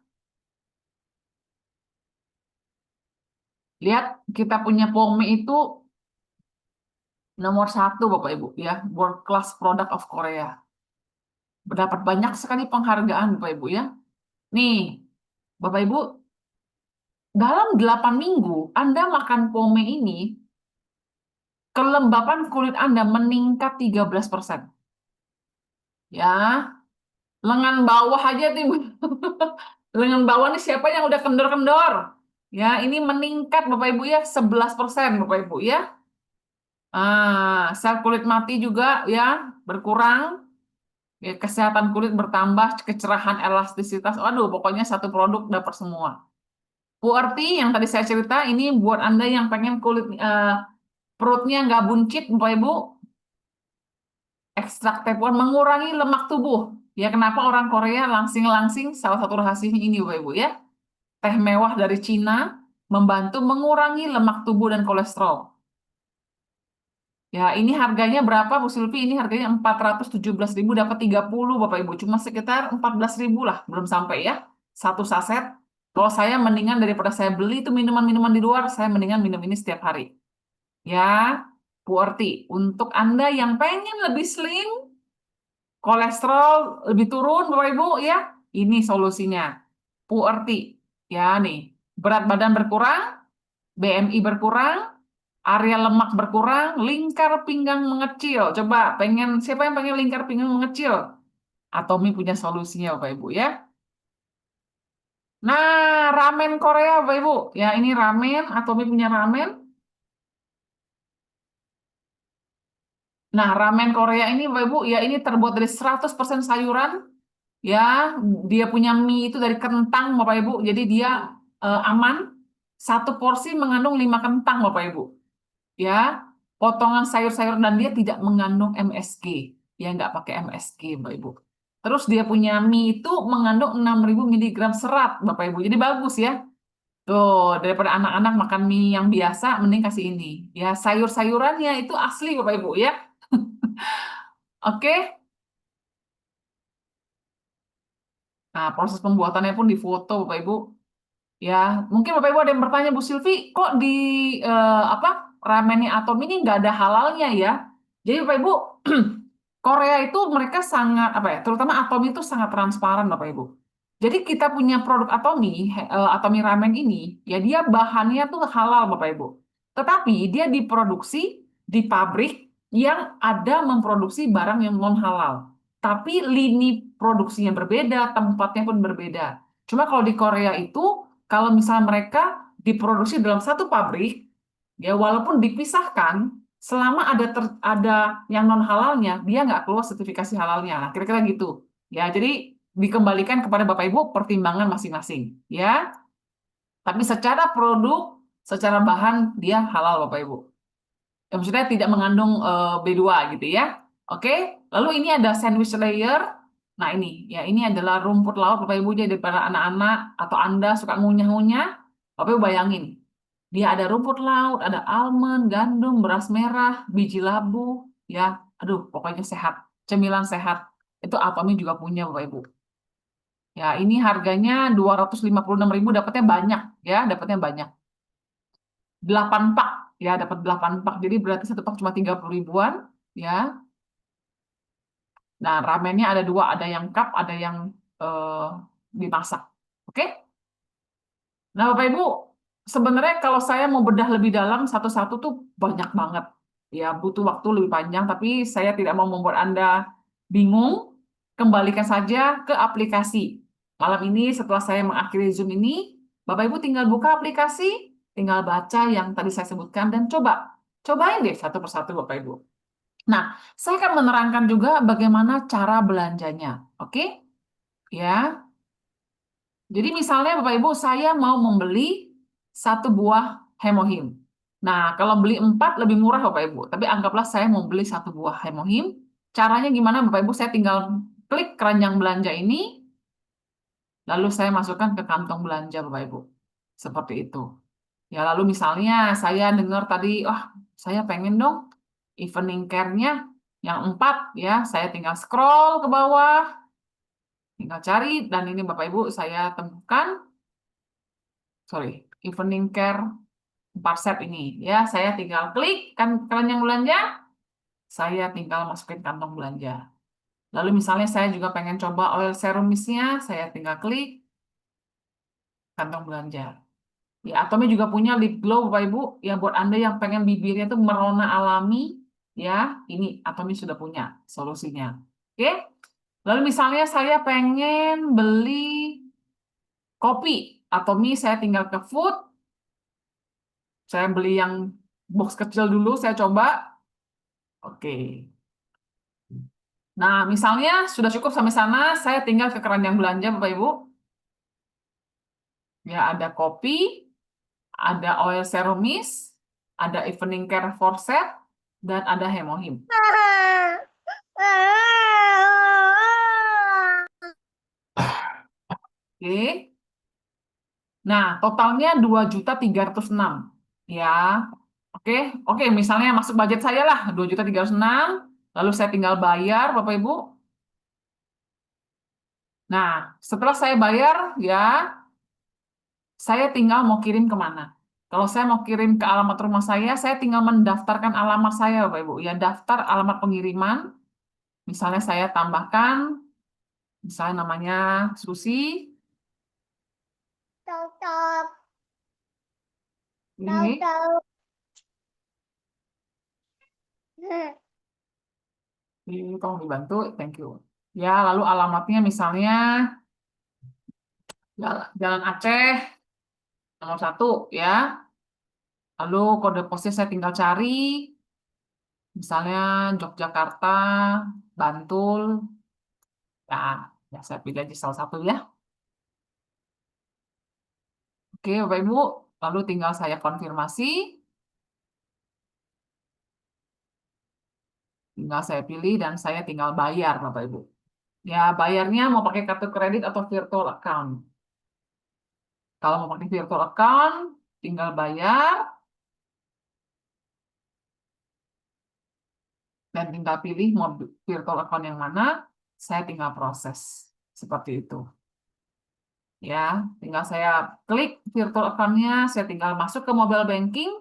lihat kita punya pome itu nomor 1 Bapak Ibu ya, World Class Product of Korea. Berdapat banyak sekali penghargaan Bapak Ibu ya. Nih, Bapak Ibu, dalam 8 minggu Anda makan pome ini, kelembapan kulit Anda meningkat 13%. Ya, lengan bawah aja tuh. Lengan bawah nih siapa yang udah kendor-kendor? Ya, ini meningkat Bapak Ibu ya, 11% Bapak Ibu ya. Sel kulit mati juga ya berkurang. Ya, kesehatan kulit bertambah, kecerahan, elastisitas. Waduh, pokoknya satu produk dapat semua. Puerti yang tadi saya cerita, ini buat Anda yang pengen kulit perutnya nggak buncit, Bapak Ibu. Ekstrak tepuan mengurangi lemak tubuh. Ya, kenapa orang Korea langsing-langsing? Salah satu rahasianya ini, Bapak Ibu ya. Teh mewah dari Cina membantu mengurangi lemak tubuh dan kolesterol. Ya, ini harganya berapa Bu Sylvie? Ini harganya 417.000 dapat 30 Bapak Ibu. Cuma sekitar 14.000 lah, belum sampai ya. Satu saset. Kalau saya mendingan daripada saya beli itu minuman-minuman di luar, saya mendingan minum ini setiap hari. Ya, Puerti. Untuk Anda yang pengen lebih slim, kolesterol lebih turun Bapak Ibu ya, ini solusinya. Puerti. Ya nih, berat badan berkurang, BMI berkurang, area lemak berkurang, lingkar pinggang mengecil. Coba siapa yang pengen lingkar pinggang mengecil? Atomi punya solusinya Bapak Ibu ya. Nah, ramen Korea Bapak Ibu. Ya, ini ramen, Atomi punya ramen. Nah, ramen Korea ini Bapak Ibu, ya ini terbuat dari 100% sayuran. Ya, dia punya mie itu dari kentang Bapak Ibu. Jadi dia aman. Satu porsi mengandung 5 kentang Bapak Ibu. Ya, potongan sayur-sayur dan dia tidak mengandung MSG. Dia nggak pakai MSG, Bapak Ibu. Terus dia punya mie itu mengandung 6.000 mg serat, Bapak Ibu. Jadi bagus ya. Tuh, daripada anak-anak makan mie yang biasa, mending kasih ini. Ya, sayur-sayurannya itu asli, Bapak Ibu ya. Oke. Nah, proses pembuatannya pun difoto, Bapak Ibu. Ya, mungkin Bapak Ibu ada yang bertanya, Bu Silvi, kok di ramennya Atom ini nggak ada halalnya ya? Jadi Bapak Ibu, Korea itu mereka sangat terutama Atomi itu sangat transparan Bapak Ibu. Jadi kita punya produk Atomi ramen ini, ya dia bahannya tuh halal Bapak Ibu. Tetapi dia diproduksi di pabrik yang ada memproduksi barang yang non halal. Tapi lini produksinya berbeda, tempatnya pun berbeda. Cuma kalau di Korea itu, kalau misalnya mereka diproduksi dalam satu pabrik, ya walaupun dipisahkan, selama ada yang non halalnya, dia nggak keluar sertifikasi halalnya. Nah, kira-kira gitu. Ya, jadi dikembalikan kepada Bapak Ibu pertimbangan masing-masing. Ya, tapi secara produk, secara bahan dia halal Bapak Ibu. Ya, maksudnya tidak mengandung B2 gitu ya. Oke, lalu ini ada sandwich layer. Nah ini, ya ini adalah rumput laut Bapak Ibu. Jadi para anak-anak atau Anda suka ngunyah-ngunyah, Bapak Ibu bayangin. Dia ada rumput laut, ada almond, gandum, beras merah, biji labu, ya. Aduh, pokoknya sehat. Cemilan sehat. Itu Atomi juga punya Bapak Ibu. Ya, ini harganya 256.000, dapatnya banyak, ya, dapatnya banyak. 8 pak, ya, dapat 8 pak. Jadi berarti satu pak cuma 30 ribuan, ya. Nah, ramennya ada dua, ada yang cup, ada yang dimasak. Oke? Nah, Bapak Ibu, sebenarnya kalau saya mau bedah lebih dalam satu-satu tuh banyak banget. Ya, butuh waktu lebih panjang, tapi saya tidak mau membuat Anda bingung. Kembalikan saja ke aplikasi. Malam ini setelah saya mengakhiri Zoom ini, Bapak Ibu tinggal buka aplikasi, tinggal baca yang tadi saya sebutkan dan cobain deh satu persatu Bapak Ibu. Nah, saya akan menerangkan juga bagaimana cara belanjanya. Oke? Ya. Jadi misalnya Bapak Ibu, saya mau membeli satu buah hemohim. Nah, kalau beli 4 lebih murah Bapak Ibu. Tapi anggaplah saya mau beli satu buah hemohim. Caranya gimana Bapak Ibu? Saya tinggal klik keranjang belanja ini, lalu saya masukkan ke kantong belanja Bapak Ibu. Seperti itu. Ya, lalu misalnya saya dengar tadi, saya pengen dong evening care-nya yang 4, ya. Saya tinggal scroll ke bawah, tinggal cari, dan ini Bapak Ibu saya temukan, evening care 4 set ini. Ya, saya tinggal klik kan keranjang belanja, saya tinggal masukin kantong belanja. Lalu misalnya saya juga pengen coba oil serum mist-nya, saya tinggal klik kantong belanja. Ya, Atomi juga punya lip glow Bapak Ibu, ya buat Anda yang pengen bibirnya itu merona alami, ya, ini Atomi sudah punya solusinya. Oke? Lalu misalnya saya pengen beli kopi, Atomi saya tinggal ke food, saya beli yang box kecil dulu, saya coba. Oke. Nah, misalnya sudah cukup sampai sana, saya tinggal ke keranjang belanja Bapak Ibu. Ya, ada kopi, ada oil serum mist, ada evening care for set, dan ada hemohim. Oke. Nah, totalnya 2.306. Ya. Oke. Oke, misalnya masuk budget saya lah 2.306. Lalu saya tinggal bayar Bapak Ibu. Nah, setelah saya bayar, ya, saya tinggal mau kirim kemana. Kalau saya mau kirim ke alamat rumah saya tinggal mendaftarkan alamat saya Bapak Ibu. Ya, daftar alamat pengiriman. Misalnya saya tambahkan, misalnya namanya Susi. Ini. Tolong dibantu, thank you. Ya, lalu alamatnya misalnya Jalan Aceh nomor 1, ya. Lalu kode posnya saya tinggal cari, misalnya Yogyakarta, Bantul. Ya saya pilih aja salah satu ya. Oke, Bapak Ibu, lalu tinggal saya konfirmasi. Tinggal saya pilih dan saya tinggal bayar, Bapak Ibu. Ya, bayarnya mau pakai kartu kredit atau virtual account. Kalau mau pakai virtual account, tinggal bayar. Dan tinggal pilih mau virtual account yang mana, saya tinggal proses. Seperti itu. Ya, tinggal saya klik virtual account-nya, saya tinggal masuk ke mobile banking,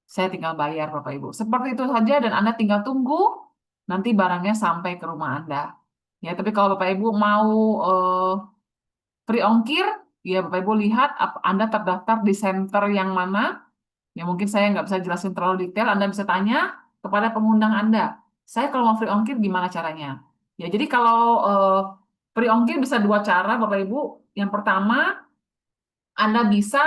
saya tinggal bayar Bapak Ibu. Seperti itu saja dan Anda tinggal tunggu nanti barangnya sampai ke rumah Anda. Ya, tapi kalau Bapak Ibu mau free ongkir, ya Bapak Ibu lihat Anda terdaftar di center yang mana. Ya mungkin saya nggak bisa jelasin terlalu detail, Anda bisa tanya kepada pengundang Anda. Saya kalau mau free ongkir gimana caranya? Ya, jadi kalau free ongkir bisa 2 cara Bapak Ibu. Yang pertama, Anda bisa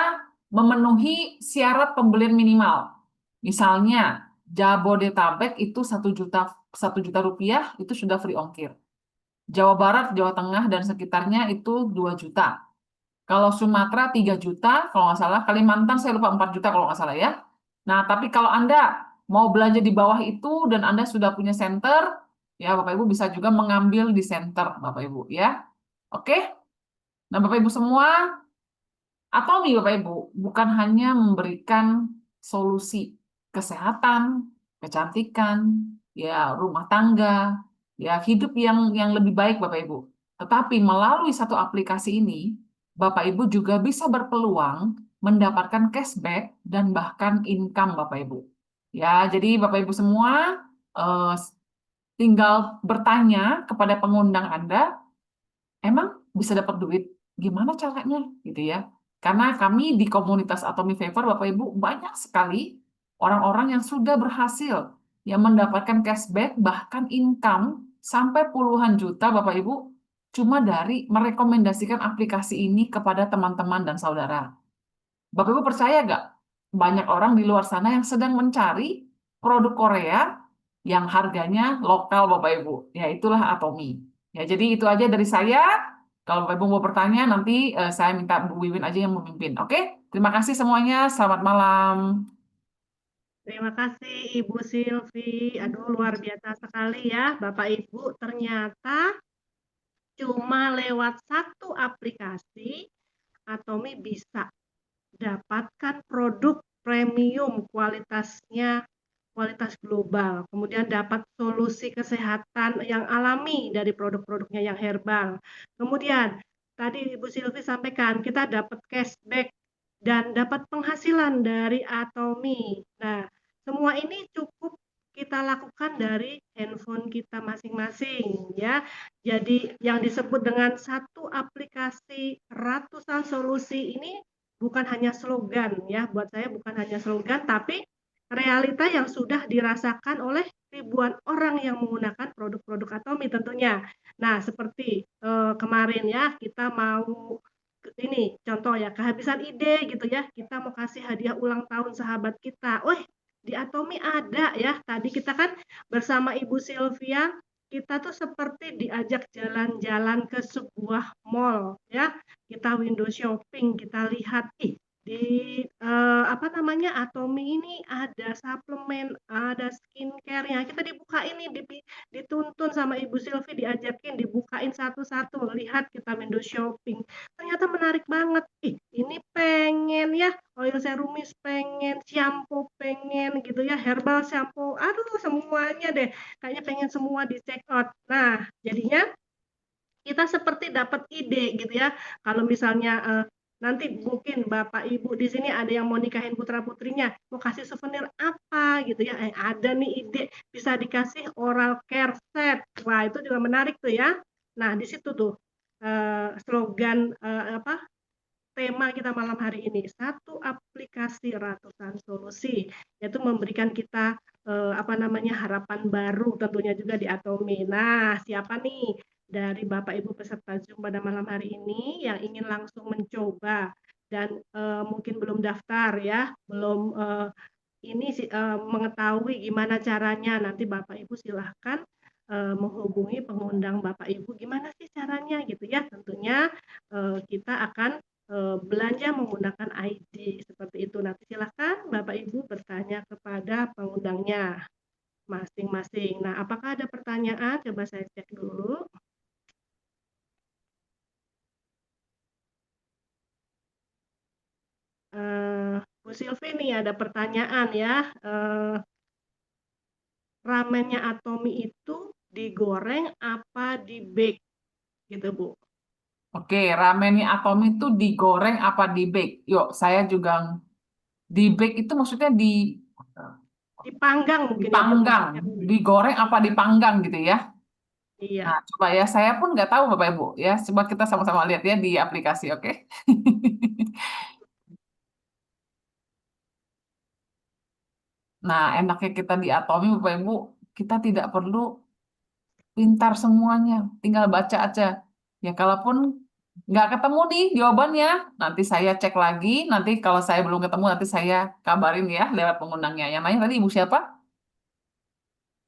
memenuhi syarat pembelian minimal. Misalnya, Jabodetabek itu 1 juta rupiah itu sudah free ongkir. Jawa Barat, Jawa Tengah, dan sekitarnya itu 2 juta. Kalau Sumatera 3 juta, kalau nggak salah. Kalimantan saya lupa 4 juta kalau nggak salah ya. Nah, tapi kalau Anda mau belanja di bawah itu dan Anda sudah punya center, Ya, Bapak Ibu bisa juga mengambil di center, Bapak Ibu ya. Oke. Nah, Bapak Ibu semua, Atomi Bapak Ibu bukan hanya memberikan solusi kesehatan, kecantikan, ya rumah tangga, ya hidup yang lebih baik Bapak Ibu. Tetapi melalui satu aplikasi ini, Bapak Ibu juga bisa berpeluang mendapatkan cashback dan bahkan income Bapak Ibu. Ya, jadi Bapak Ibu semua eh, tinggal bertanya kepada pengundang Anda, emang bisa dapat duit? Gimana caranya? Gitu ya. Karena kami di komunitas Atomi Favor, Bapak Ibu, banyak sekali orang-orang yang sudah berhasil yang mendapatkan cashback, bahkan income sampai puluhan juta, Bapak Ibu, cuma dari merekomendasikan aplikasi ini kepada teman-teman dan saudara. Bapak Ibu percaya nggak? Banyak orang di luar sana yang sedang mencari produk Korea yang harganya lokal, Bapak Ibu. Ya, itulah Atomi. Ya, jadi itu aja dari saya. Kalau Bapak Ibu mau bertanya, nanti saya minta Bu Wiwin aja yang memimpin. Oke? Terima kasih semuanya. Selamat malam. Terima kasih Ibu Silvi. Aduh, luar biasa sekali ya Bapak Ibu. Ternyata cuma lewat satu aplikasi Atomi bisa dapatkan produk premium kualitasnya kualitas global, kemudian dapat solusi kesehatan yang alami dari produk-produknya yang herbal. Kemudian tadi Ibu Silvi sampaikan kita dapat cashback dan dapat penghasilan dari Atomi. Nah, semua ini cukup kita lakukan dari handphone kita masing-masing ya. Jadi yang disebut dengan satu aplikasi ratusan solusi ini bukan hanya slogan ya, buat saya bukan hanya slogan tapi realita yang sudah dirasakan oleh ribuan orang yang menggunakan produk-produk Atomi tentunya. Nah, seperti kemarin ya kita mau ini contoh ya kehabisan ide gitu ya, kita mau kasih hadiah ulang tahun sahabat kita. Di Atomi ada ya. Tadi kita kan bersama Ibu Sylvia kita tuh seperti diajak jalan-jalan ke sebuah mall ya. Kita window shopping, kita lihat di apa namanya Atomi ini ada suplemen, ada skincare-nya. Kita dibukain nih, dituntun sama Ibu Silvi, diajakin, dibukain satu-satu, lihat kita window shopping. Ternyata menarik banget. Ini pengen ya, oil serumis pengen, shampoo pengen gitu ya, herbal shampoo. Aduh, semuanya deh. Kayaknya pengen semua di check out. Nah, jadinya kita seperti dapat ide gitu ya. Kalau misalnya nanti mungkin Bapak Ibu di sini ada yang mau nikahin putra-putrinya, mau kasih souvenir apa gitu ya. Ada nih ide bisa dikasih oral care set. Wah, itu juga menarik tuh ya. Nah, di situ tuh slogan apa tema kita malam hari ini, satu aplikasi ratusan solusi, yaitu memberikan kita apa namanya harapan baru tentunya juga di Atomi. Nah, siapa nih dari Bapak Ibu peserta Zoom pada malam hari ini yang ingin langsung mencoba dan mungkin belum daftar ya, belum mengetahui gimana caranya, nanti Bapak Ibu silahkan menghubungi pengundang Bapak Ibu gimana sih caranya gitu ya. Tentunya kita akan belanja menggunakan ID seperti itu. Nanti silahkan Bapak Ibu bertanya kepada pengundangnya masing-masing. Nah, apakah ada pertanyaan? Coba saya cek dulu. Bu Silvi nih ada pertanyaan ya. Ramennya Atomi itu digoreng apa di bake gitu Bu? Oke, ramennya Atomi itu digoreng apa di bake? Yuk, saya juga di bake itu maksudnya Dipanggang mungkin ya Bu dipanggang, maksudnya. digoreng apa dipanggang gitu ya? Nah, Iya. coba ya, saya pun nggak tahu Bapak Ibu ya. Coba kita sama-sama lihat ya di aplikasi, oke? Nah, enaknya kita di Atomi Bapak Ibu, kita tidak perlu pintar semuanya, tinggal baca aja. Ya, kalaupun nggak ketemu nih jawabannya, nanti saya cek lagi. Nanti kalau saya belum ketemu, nanti saya kabarin ya lewat pengundangnya. Yang nanya tadi Ibu siapa?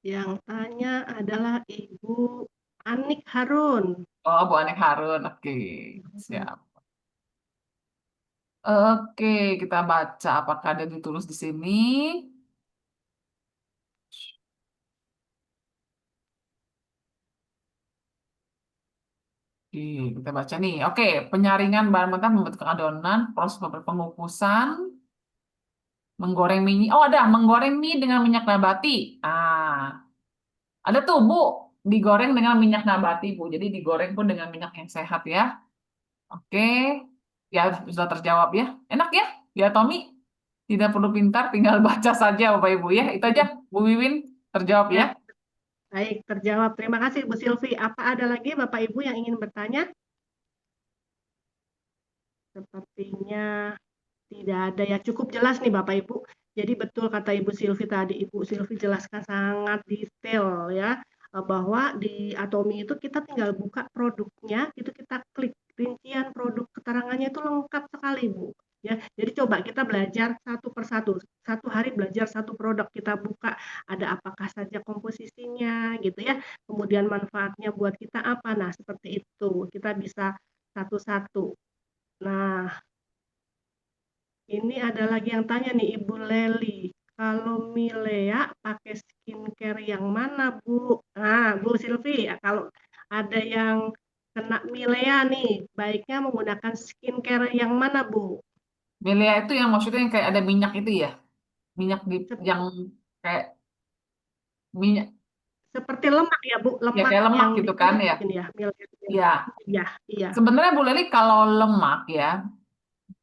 Yang tanya adalah Ibu Anik Harun. Oh, Bu Anik Harun. Oke, siap. Oke, kita baca apakah ada ditulis di sini. Kita baca nih. Oke, penyaringan bahan mentah membentuk adonan, proses pengukusan, menggoreng mie. Oh, ada menggoreng mie dengan minyak nabati. Ada tuh, Bu, digoreng dengan minyak nabati, Bu. Jadi digoreng pun dengan minyak yang sehat ya. Oke, ya sudah terjawab ya. Enak ya, ya Tommy. Tidak perlu pintar, tinggal baca saja Bapak Ibu ya. Itu aja, Bu Wiwin, terjawab ya. Ya, baik, terjawab. Terima kasih Bu Silvi. Apa ada lagi Bapak Ibu yang ingin bertanya? Sepertinya tidak ada ya. Cukup jelas nih Bapak Ibu. Jadi betul kata Ibu Silvi tadi. Ibu Silvi jelaskan sangat detail ya. Bahwa di Atomi itu kita tinggal buka produknya, itu kita klik rincian produk keterangannya itu lengkap sekali Bu. Ya, jadi coba kita belajar satu persatu. Satu hari belajar satu produk kita buka, ada apakah saja komposisinya gitu ya. Kemudian manfaatnya buat kita apa. Nah, seperti itu. Kita bisa satu-satu. Nah, ini ada lagi yang tanya nih Ibu Leli. Kalau Milea pakai skincare yang mana, Bu? Nah, Bu Silvi, kalau ada yang kena Milea nih, baiknya menggunakan skincare yang mana, Bu? Melia itu yang maksudnya yang kayak ada minyak itu ya. Minyak yang kayak minyak, Seperti lemak ya, Bu? ya Lemak kayak lemak yang di gitu kan kulit ya. mungkin ya, Milea. Ya, Iya, iya. sebenarnya Bu Leli kalau lemak ya,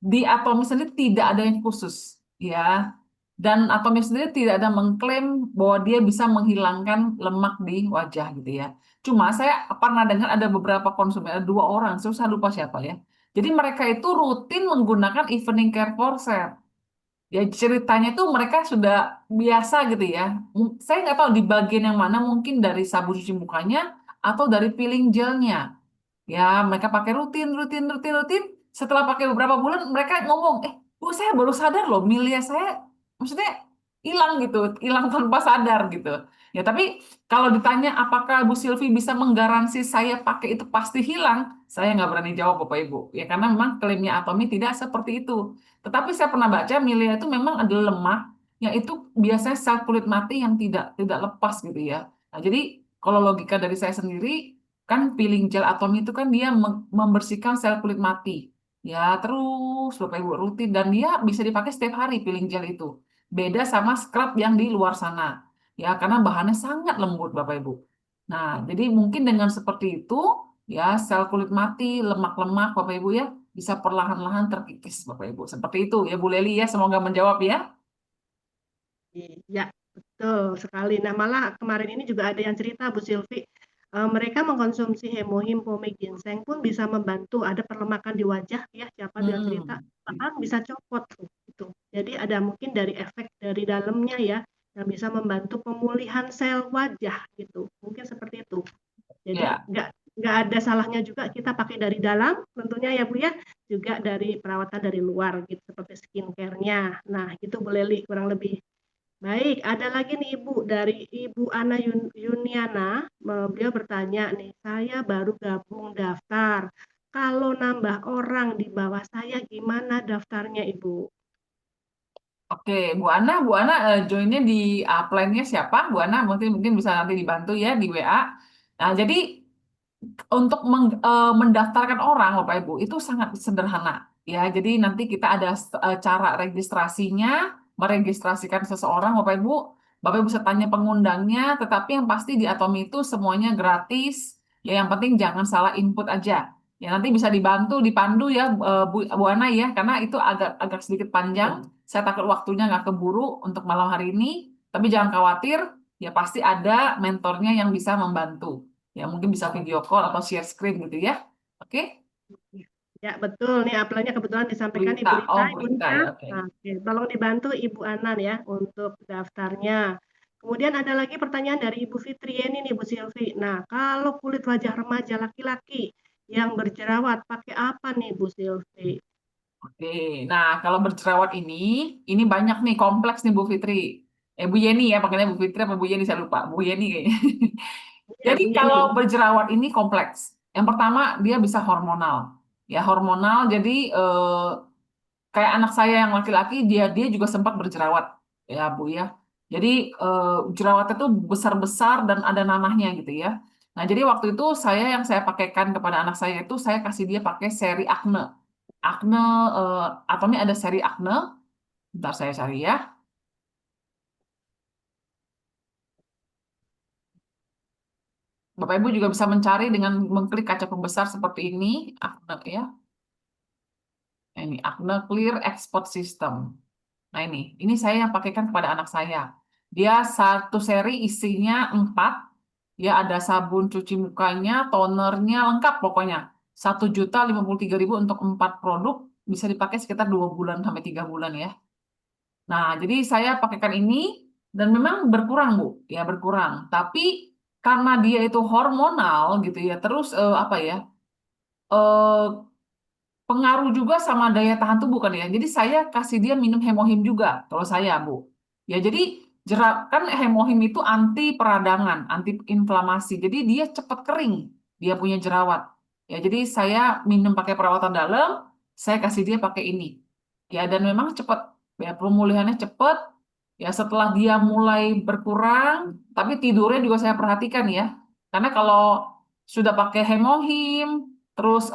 di Atomi sendiri tidak ada yang khusus ya. Dan Atomi sendiri tidak ada mengklaim bahwa dia bisa menghilangkan lemak di wajah gitu ya. Cuma saya pernah dengar ada beberapa konsumen, ada 2 orang, saya lupa siapa ya. Jadi mereka itu rutin menggunakan evening care forceps. Ya ceritanya tuh mereka sudah biasa gitu ya. Saya nggak tahu di bagian yang mana, mungkin dari sabun cuci mukanya atau dari peeling gelnya. Ya, mereka pakai rutin, rutin, rutin, rutin. Setelah pakai beberapa bulan, mereka ngomong, Bu, saya baru sadar loh, milia saya, maksudnya hilang gitu, hilang tanpa sadar gitu. Ya, tapi kalau ditanya apakah Bu Silvi bisa menggaransi saya pakai itu pasti hilang, saya nggak berani jawab, Bapak Ibu. Ya, karena memang klaimnya Atomi tidak seperti itu. Tetapi saya pernah baca, milia itu memang ada lemak, yang itu biasanya sel kulit mati yang tidak lepas gitu ya. Nah, jadi kalau logika dari saya sendiri, kan peeling gel Atomi itu kan dia membersihkan sel kulit mati. Ya, terus Bapak Ibu rutin dan dia bisa dipakai setiap hari peeling gel itu. Beda sama scrub yang di luar sana. Ya, karena bahannya sangat lembut Bapak Ibu. Nah, jadi mungkin dengan seperti itu ya sel kulit mati, lemak-lemak Bapak Ibu ya bisa perlahan-lahan terkikis Bapak Ibu. Seperti itu ya Bu Leli ya, semoga menjawab ya. Iya, betul sekali. Nah, malah kemarin ini juga ada yang cerita, Bu Silvi, mereka mengkonsumsi hemohim pome ginseng pun bisa membantu ada perlemakan di wajah ya, siapa yang cerita, Hmm, bahkan bisa copot tuh, gitu. Jadi ada mungkin dari efek dari dalamnya ya, yang bisa membantu pemulihan sel wajah gitu. Mungkin seperti itu. Jadi ya. nggak ada salahnya juga kita pakai dari dalam, tentunya ya Bu ya, juga dari perawatan dari luar gitu, seperti skincare-nya. Nah, itu Bu Leli kurang lebih. Baik, ada lagi nih Ibu dari Ibu Ana Yuniana, beliau bertanya nih, saya baru gabung daftar. Kalau nambah orang di bawah saya gimana daftarnya Ibu? Oke, Bu Ana joinnya di upline-nya siapa? Bu Ana mungkin mungkin bisa nanti dibantu ya di WA. Nah, jadi untuk mendaftarkan orang, Bapak Ibu, itu sangat sederhana. Ya, jadi nanti kita ada cara registrasinya, meregistrasikan seseorang, Bapak Ibu bisa tanya pengundangnya, tetapi yang pasti di Atomi itu semuanya gratis. Ya, yang penting jangan salah input aja. Ya, nanti bisa dibantu, dipandu ya, Bu Ana ya, karena itu agak agak sedikit panjang. Saya takut waktunya nggak keburu untuk malam hari ini, tapi jangan khawatir, ya pasti ada mentornya yang bisa membantu. Ya, mungkin bisa video call atau share screen gitu ya. Oke? Ya, betul nih upline-nya kebetulan disampaikan Berita. Ibu Rita. Oh, Ibu berita Rita, ya. Oke. nah, oke, tolong dibantu Ibu Anan ya untuk daftarnya. Kemudian ada lagi pertanyaan dari Ibu Fitri ini nih Bu Silvi. Nah, kalau kulit wajah remaja laki-laki yang berjerawat pakai apa nih Bu Silvi? Oke. Nah, kalau berjerawat ini banyak nih, kompleks nih Bu Fitri. Bu Yeni ya, panggilnya Bu Fitri apa Bu Yeni, saya lupa. Bu Yeni kayaknya. Ya, Jadi Bu kalau Yeni. berjerawat ini kompleks. Yang pertama, dia bisa hormonal. Ya, hormonal jadi kayak anak saya yang laki-laki, dia juga sempat berjerawat. Ya, Bu ya. Jadi jerawatnya tuh besar-besar dan ada nanahnya gitu ya. Nah, jadi waktu itu yang saya pakaikan kepada anak saya itu saya kasih dia pakai seri Acne. Acne atau ini ada seri Acne. Bentar saya cari ya. Bapak Ibu juga bisa mencari dengan mengklik kaca pembesar seperti ini, Acne ya. Ini Acne Clear Export System. Nah ini saya yang pakaikan kepada anak saya. Dia satu seri isinya 4, ya ada sabun cuci mukanya, tonernya lengkap pokoknya. 1.053.000 untuk 4 produk, bisa dipakai sekitar 2 bulan sampai 3 bulan ya. Nah, jadi saya pakaikan ini dan memang berkurang Bu, ya berkurang. Tapi karena dia itu hormonal gitu ya, terus apa ya? eh, Pengaruh juga sama daya tahan tubuh kan ya. Jadi saya kasih dia minum hemohim juga kalau saya, Bu. Ya jadi kan hemohim itu anti peradangan, anti inflamasi. Jadi dia cepat kering, dia punya jerawat. Ya jadi saya minum pakai perawatan dalam, saya kasih dia pakai ini. Ya dan memang cepat, ya pemulihannya cepat. Ya setelah dia mulai berkurang, tapi tidurnya juga saya perhatikan ya. Karena kalau sudah pakai hemohim, terus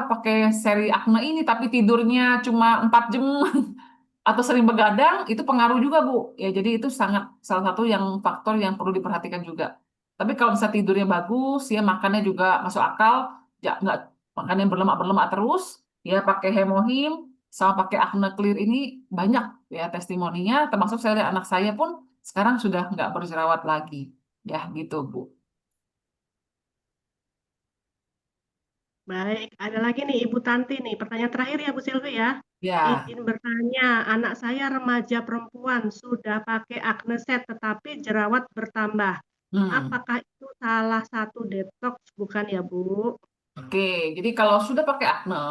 pakai seri Acne ini tapi tidurnya cuma 4 jam atau sering begadang, itu pengaruh juga Bu. Ya jadi itu sangat salah satu yang faktor yang perlu diperhatikan juga. Tapi kalau misalnya tidurnya bagus, ya makannya juga masuk akal, ya nggak makannya berlemak-berlemak terus, ya pakai hemohim sama pakai Acne Clear ini banyak ya testimoninya, termasuk saya lihat anak saya pun sekarang sudah nggak berjerawat lagi. Ya gitu Bu. Baik, ada lagi nih Ibu Tanti nih. Pertanyaan terakhir ya Bu Silvi ya. Ya. Izin bertanya, anak saya remaja perempuan sudah pakai Acne Set tetapi jerawat bertambah. Hmm. Apakah itu salah satu detox bukan ya Bu? Oke, jadi kalau sudah pakai Acne,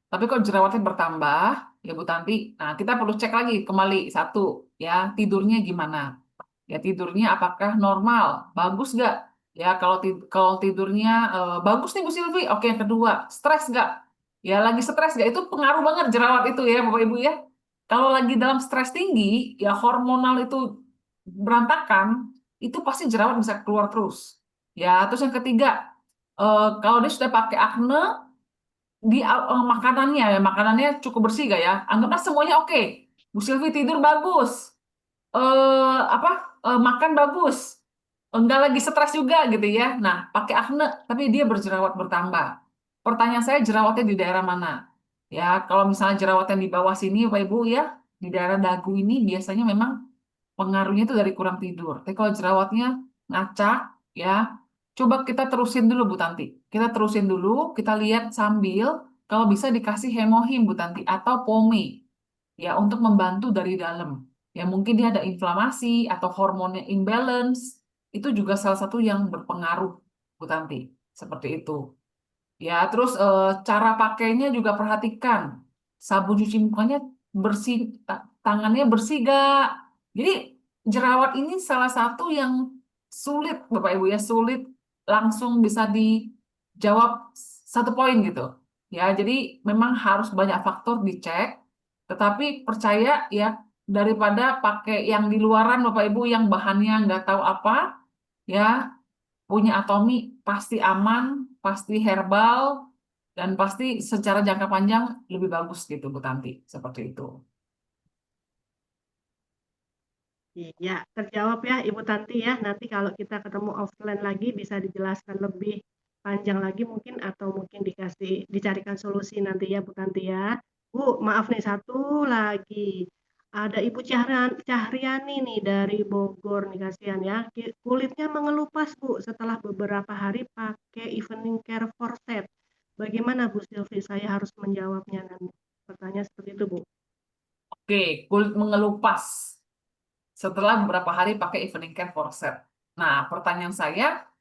tapi kok jerawatnya bertambah, ya Bu Tanti, nah kita perlu cek lagi kembali satu, ya tidurnya gimana? Ya tidurnya apakah normal? Bagus nggak? Ya kalau tidurnya bagus nih Bu Silvi. Oke, yang kedua, stres nggak? Ya lagi stres nggak? Itu pengaruh banget jerawat itu ya Bapak Ibu ya. Kalau lagi dalam stres tinggi, ya hormonal itu berantakan, itu pasti jerawat bisa keluar terus. Ya, terus yang ketiga, kalau dia sudah pakai Acne, di makanannya cukup bersih gak ya? Anggaplah semuanya oke. Bu Silvi tidur bagus, apa makan bagus, enggak lagi stres juga gitu ya. Nah, pakai Acne, tapi dia berjerawat bertambah. Pertanyaan saya jerawatnya di daerah mana? Ya, kalau misalnya jerawatnya di bawah sini, Bapak Ibu ya, di daerah dagu ini biasanya memang pengaruhnya itu dari kurang tidur. Tapi kalau jerawatnya ngacak, ya, coba kita terusin dulu Bu Tanti. Kita terusin dulu, kita lihat sambil kalau bisa dikasih hemohim Bu Tanti atau pome, ya, untuk membantu dari dalam. Ya, mungkin dia ada inflamasi atau hormonnya imbalance, itu juga salah satu yang berpengaruh Bu Tanti. Seperti itu. Ya, terus cara pakainya juga perhatikan. Sabun cuci mukanya bersih, tangannya bersih gak? Jadi jerawat ini salah satu yang sulit, Bapak Ibu ya, sulit langsung bisa dijawab satu poin gitu. Ya, jadi memang harus banyak faktor dicek, tetapi percaya ya daripada pakai yang di luaran Bapak Ibu yang bahannya nggak tahu apa, ya punya Atomi pasti aman, pasti herbal, dan pasti secara jangka panjang lebih bagus gitu Bu Tanti, seperti itu. Iya, terjawab ya Ibu Tanti ya. Nanti kalau kita ketemu offline lagi bisa dijelaskan lebih panjang lagi mungkin atau mungkin dicarikan solusi nanti ya Bu Tanti ya. Bu, maaf nih satu lagi. Ada Ibu Cahriani nih dari Bogor nih kasihan ya. Kulitnya mengelupas Bu setelah beberapa hari pakai evening care corset. Bagaimana Bu Silvi? Saya harus menjawabnya nanti. Pertanyaan seperti itu Bu. Oke, kulit mengelupas setelah beberapa hari pakai evening care corset. Nah, pertanyaan saya,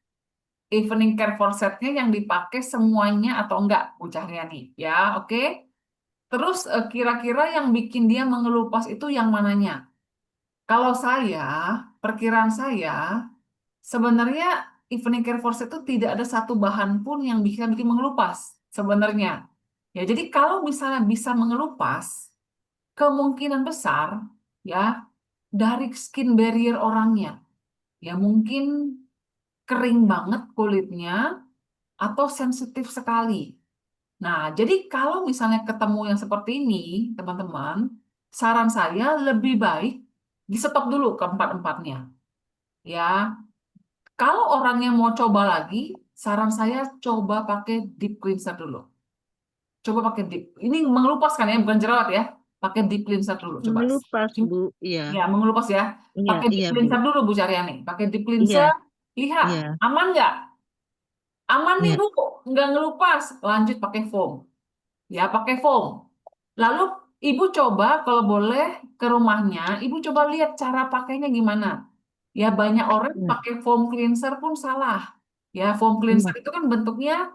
evening care corsetnya yang dipakai semuanya atau enggak, Bu Cahriani? Ya, oke. Terus kira-kira yang bikin dia mengelupas itu yang mananya? Kalau saya, perkiraan saya, sebenarnya evening care corset itu tidak ada satu bahan pun yang bisa bikin mengelupas sebenarnya. Ya, jadi kalau misalnya bisa mengelupas, kemungkinan besar ya dari skin barrier orangnya. Ya mungkin kering banget kulitnya atau sensitif sekali. Nah, jadi kalau misalnya ketemu yang seperti ini, teman-teman, saran saya lebih baik di stop dulu keempat-empatnya. Ya, kalau orangnya mau coba lagi, saran saya coba pakai deep cleanser dulu. Coba pakai deep. Ini mengelupas kan ya, bukan jerawat ya. Pakai deep cleanser dulu coba. Melupas, Bu. Iya. Ya, mengelupas ya. Iya, Pakai deep iya, Bu. cleanser dulu Bu Caryani. Pakai deep Iya, cleanser, lihat iya, aman nggak? Aman nih iya. Bu, nggak ngelupas. Lanjut pakai foam. Ya, pakai foam. Lalu Ibu coba kalau boleh ke rumahnya, Ibu coba lihat cara pakainya gimana. Ya, banyak orang Iya, pakai foam cleanser pun salah. Ya, foam cleanser iya, itu kan bentuknya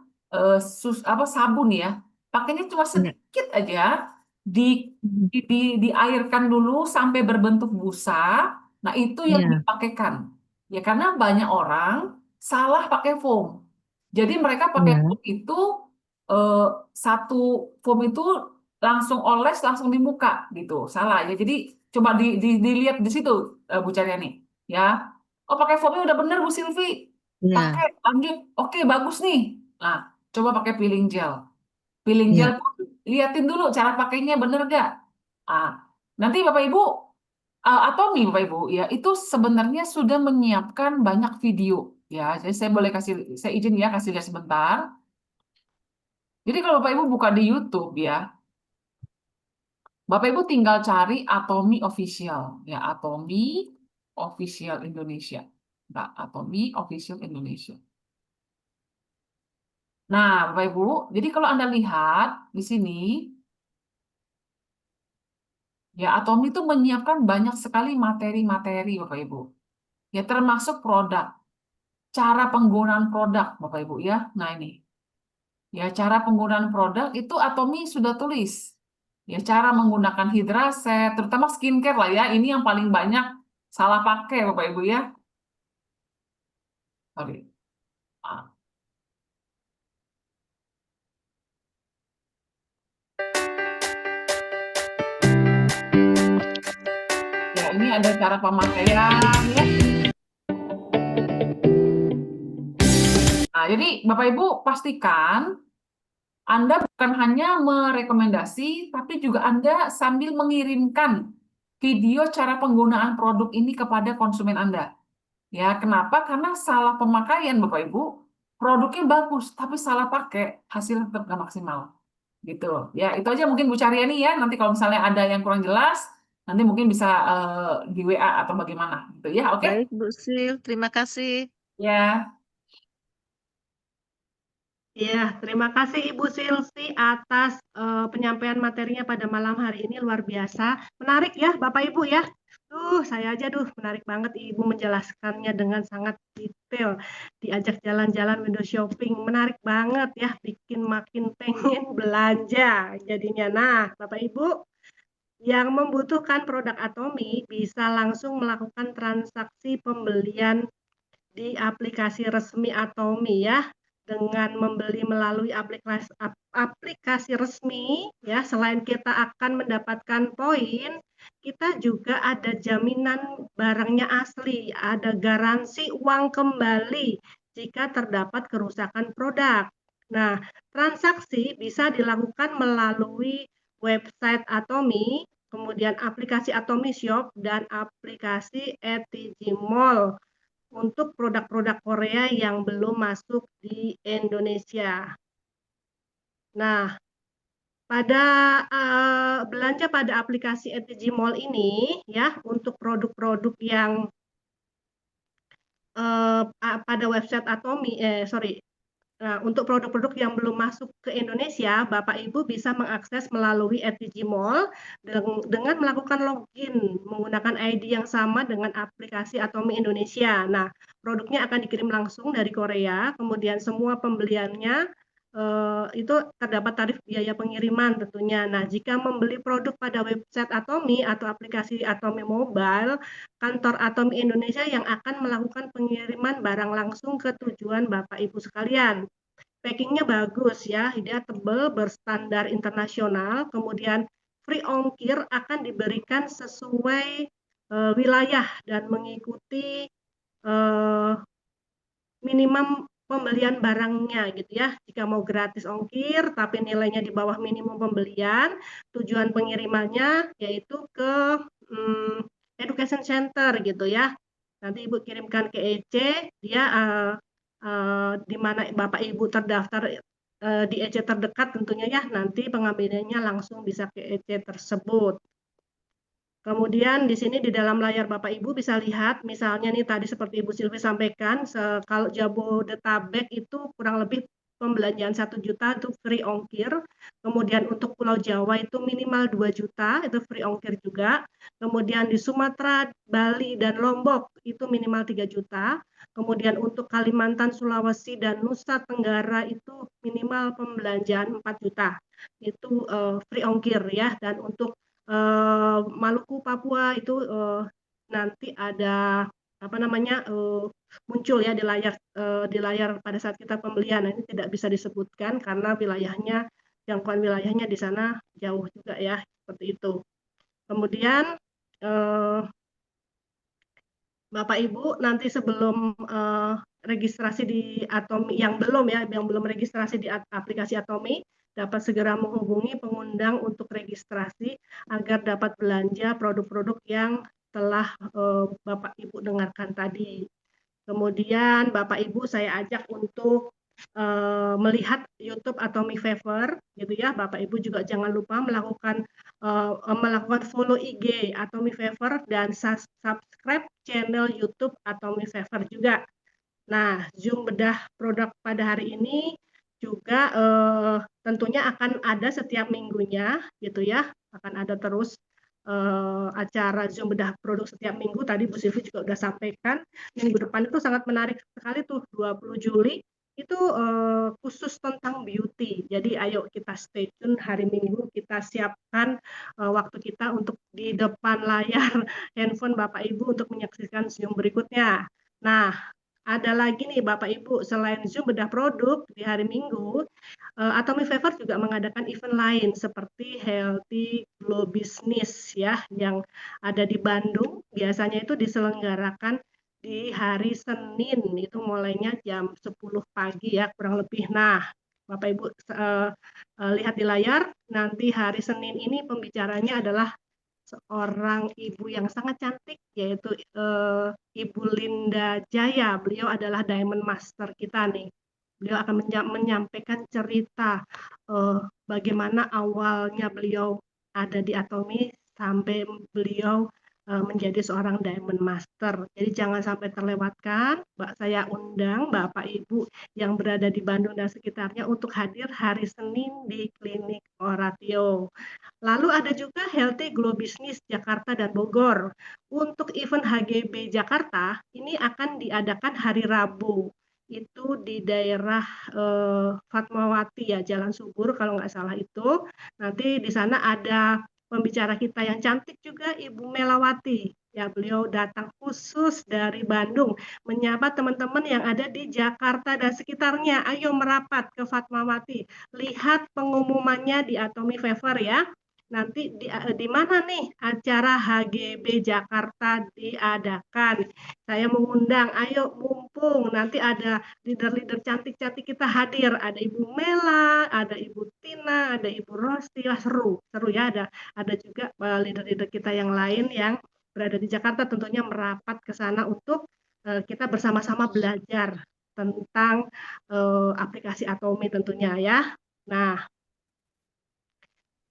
sabun ya. Pakainya cuma iya. sedikit aja, di, Mhm. diairkan dulu sampai berbentuk busa. Nah, itu yang Iya, dipakaikan. Ya, karena banyak orang salah pakai foam. Jadi mereka pakai iya, foam itu eh, satu foam itu langsung oles langsung di muka gitu. Salah ya. Jadi coba dilihat di situ Bu Caryani ya. Oh, pakai foamnya udah bener Bu Silvi. Pakai iya, lanjut. Oke, bagus nih. Nah, coba pakai peeling gel. Peeling gel iya. pun liatin dulu cara pakainya bener gak. Ah, nanti Bapak Ibu Atomi Bapak Ibu ya itu sebenarnya sudah menyiapkan banyak video ya. Jadi saya izin ya kasih lihat sebentar. Jadi kalau Bapak Ibu buka di YouTube ya, Bapak Ibu tinggal cari Atomi Official ya, Atomi Official Indonesia. Nah, Atomi Official Indonesia. Nah, Bapak Ibu, jadi kalau Anda lihat di sini ya Atomi itu menyiapkan banyak sekali materi-materi Bapak Ibu. Ya termasuk produk, cara penggunaan produk Bapak Ibu ya. Nah, ini. Ya, cara penggunaan produk itu Atomi sudah tulis. Ya, cara menggunakan hidraset, terutama skincare lah ya. Ini yang paling banyak salah pakai Bapak Ibu ya. Sorry. Ah, ya, ini ada cara pemakaian ya. Nah, jadi Bapak Ibu pastikan Anda bukan hanya merekomendasi, tapi juga Anda sambil mengirimkan video cara penggunaan produk ini kepada konsumen Anda. Ya, kenapa? Karena salah pemakaian, Bapak Ibu. Produknya bagus, tapi salah pakai, hasilnya tetap nggak maksimal. Gitu. Ya, itu aja mungkin Bu Caryani ya. Nanti kalau misalnya ada yang kurang jelas, nanti mungkin bisa di WA atau bagaimana. Gitu ya, oke? Baik, Bu Sil. Terima kasih. Ya, Ya, terima kasih Ibu Silvi atas penyampaian materinya pada malam hari ini luar biasa. Menarik ya Bapak Ibu ya. Saya aja menarik banget Ibu menjelaskannya dengan sangat detail. Diajak jalan-jalan window shopping, menarik banget ya, bikin makin pengen belanja jadinya. Nah, Bapak Ibu yang membutuhkan produk Atomi bisa langsung melakukan transaksi pembelian di aplikasi resmi Atomi ya, dengan membeli melalui aplikasi resmi ya, selain kita akan mendapatkan poin, kita juga ada jaminan barangnya asli, ada garansi uang kembali jika terdapat kerusakan produk. Nah, transaksi bisa dilakukan melalui website Atomi, kemudian aplikasi Atomi Shop dan aplikasi ETG Mall untuk produk-produk Korea yang belum masuk di Indonesia. Nah, pada belanja pada aplikasi ETG Mall ini ya, untuk produk-produk yang pada website Atomi, Nah, untuk produk-produk yang belum masuk ke Indonesia, Bapak Ibu bisa mengakses melalui ETG Mall dengan melakukan login menggunakan ID yang sama dengan aplikasi Atomi Indonesia. Nah, produknya akan dikirim langsung dari Korea, kemudian semua pembeliannya itu terdapat tarif biaya pengiriman tentunya. Nah, jika membeli produk pada website Atomi atau aplikasi Atomi Mobile, kantor Atomi Indonesia yang akan melakukan pengiriman barang langsung ke tujuan Bapak Ibu sekalian. Packingnya bagus ya, dia tebal, berstandar internasional, kemudian free ongkir akan diberikan sesuai wilayah dan mengikuti minimum pembelian barangnya gitu ya. Jika mau gratis ongkir tapi nilainya di bawah minimum pembelian, tujuan pengirimannya yaitu ke education center gitu ya. Nanti Ibu kirimkan ke EC, dia di mana Bapak Ibu terdaftar di EC terdekat tentunya ya, nanti pengambilannya langsung bisa ke EC tersebut. Kemudian di sini di dalam layar Bapak Ibu bisa lihat, misalnya nih tadi seperti Ibu Silvi sampaikan, kalau Jabodetabek itu kurang lebih pembelanjaan 1 juta itu free ongkir. Kemudian untuk Pulau Jawa itu minimal 2 juta, itu free ongkir juga. Kemudian di Sumatera, Bali, dan Lombok itu minimal 3 juta. Kemudian untuk Kalimantan, Sulawesi, dan Nusa Tenggara itu minimal pembelanjaan 4 juta. Itu free ongkir ya. Dan untuk Maluku, Papua itu nanti ada apa namanya muncul ya di layar pada saat kita pembelian. Nah, ini tidak bisa disebutkan karena wilayahnya jangkauan wilayahnya di sana jauh juga ya seperti itu. Kemudian Bapak Ibu nanti sebelum registrasi di Atomi yang belum registrasi di aplikasi Atomi dapat segera menghubungi pengundang untuk registrasi agar dapat belanja produk-produk yang telah Bapak Ibu dengarkan tadi. Kemudian Bapak Ibu saya ajak untuk melihat YouTube Atomi Favor gitu ya. Bapak Ibu juga jangan lupa melakukan follow IG Atomi Favor dan subscribe channel YouTube Atomi Favor juga. Nah, Zoom bedah produk pada hari ini juga tentunya akan ada setiap minggunya gitu ya. Akan ada terus acara Zoom bedah produk setiap minggu. Tadi Bu Silvi juga udah sampaikan. Minggu depan itu sangat menarik sekali tuh 20 Juli itu khusus tentang beauty. Jadi ayo kita stay tune hari Minggu, kita siapkan waktu kita untuk di depan layar handphone Bapak Ibu untuk menyaksikan Zoom berikutnya. Nah, ada lagi nih Bapak Ibu, selain Zoom bedah produk di hari Minggu, Atomi Favor juga mengadakan event lain seperti Healthy Glow Business ya, yang ada di Bandung. Biasanya itu diselenggarakan di hari Senin, itu mulainya jam 10 pagi ya, kurang lebih. Nah, Bapak Ibu lihat di layar, nanti hari Senin ini pembicaranya adalah seorang ibu yang sangat cantik, yaitu Ibu Linda Jaya. Beliau adalah Diamond Master kita nih. Beliau akan menyampaikan cerita bagaimana awalnya beliau ada di Atomi sampai beliau menjadi seorang Diamond Master. Jadi jangan sampai terlewatkan. Saya undang Bapak Ibu yang berada di Bandung dan sekitarnya untuk hadir hari Senin di Klinik Oratio. Lalu ada juga Healthy Glow Business Jakarta dan Bogor. Untuk event HGB Jakarta, ini akan diadakan hari Rabu. Itu di daerah Fatmawati ya, Jalan Subur kalau nggak salah itu. Nanti di sana ada pembicara kita yang cantik juga, Ibu Melawati. Ya, beliau datang khusus dari Bandung menyapa teman-teman yang ada di Jakarta dan sekitarnya. Ayo merapat ke Fatmawati. Lihat pengumumannya di Atomi Favor ya. Nanti di mana nih acara HGB Jakarta diadakan. Saya mengundang, ayo mumpung nanti ada leader-leader cantik-cantik kita hadir. Ada Ibu Mela, ada Ibu Tina, ada Ibu Rosti. Wah, seru ya. Ada juga leader-leader kita yang lain yang berada di Jakarta tentunya merapat ke sana untuk kita bersama-sama belajar tentang aplikasi Atomi tentunya ya. Nah,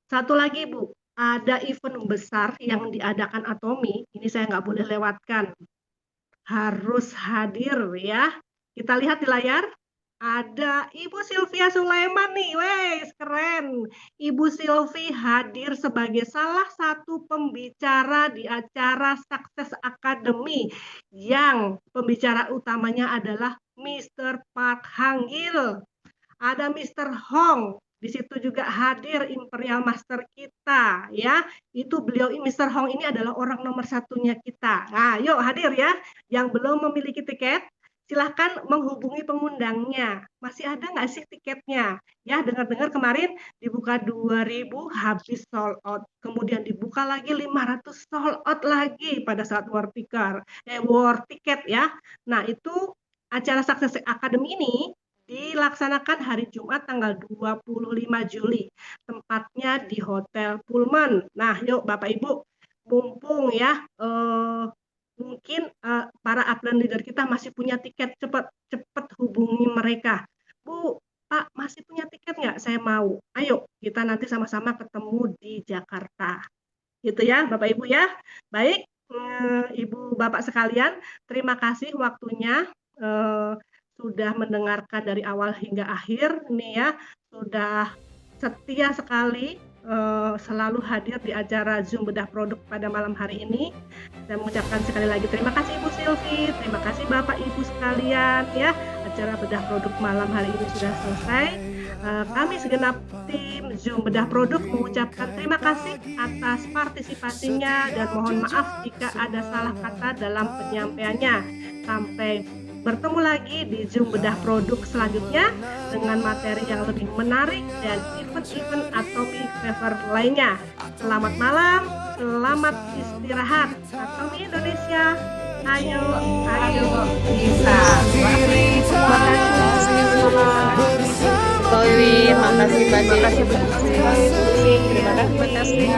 satu lagi Bu, ada event besar yang diadakan Atomi, ini saya nggak boleh lewatkan. Harus hadir ya. Kita lihat di layar, ada Ibu Sylvia Sulaiman nih, wes keren. Ibu Sylvie hadir sebagai salah satu pembicara di acara Success Academy yang pembicara utamanya adalah Mr. Park Hang-il. Ada Mr. Hong, di situ juga hadir Imperial Master kita ya. Itu beliau Mr. Hong ini adalah orang nomor satunya kita. Nah, yuk hadir ya. Yang belum memiliki tiket, silahkan menghubungi pengundangnya. Masih ada nggak sih tiketnya? Ya, dengar-dengar kemarin dibuka 2.000 habis sold out. Kemudian dibuka lagi 500 sold out lagi pada saat war ticket ya. Nah, itu acara Success Academy ini dilaksanakan hari Jumat tanggal 25 Juli. Tempatnya di Hotel Pullman. Nah, yuk Bapak Ibu, mumpung ya mungkin para upline leader kita masih punya tiket, cepat hubungi mereka. Bu, Pak, masih punya tiket nggak? Saya mau. Ayo, kita nanti sama-sama ketemu di Jakarta. Gitu ya, Bapak Ibu ya. Baik, Ibu Bapak sekalian, terima kasih waktunya sudah mendengarkan dari awal hingga akhir. Ini ya, sudah setia sekali selalu hadir di acara Zoom Bedah Produk pada malam hari ini. Saya mengucapkan sekali lagi terima kasih Ibu Silvi, terima kasih Bapak Ibu sekalian ya. Acara Bedah Produk malam hari ini sudah selesai. Kami segenap tim Zoom Bedah Produk mengucapkan terima kasih atas partisipasinya dan mohon maaf jika ada salah kata dalam penyampaiannya. Sampai bertemu lagi di Zoom Bedah Produk selanjutnya dengan materi yang lebih menarik dan event-event Atomi Fever lainnya. Selamat malam, selamat istirahat. Atomi Indonesia, ayo bisa. Terima kasih, makasih Mbak Silvi. Terima kasih.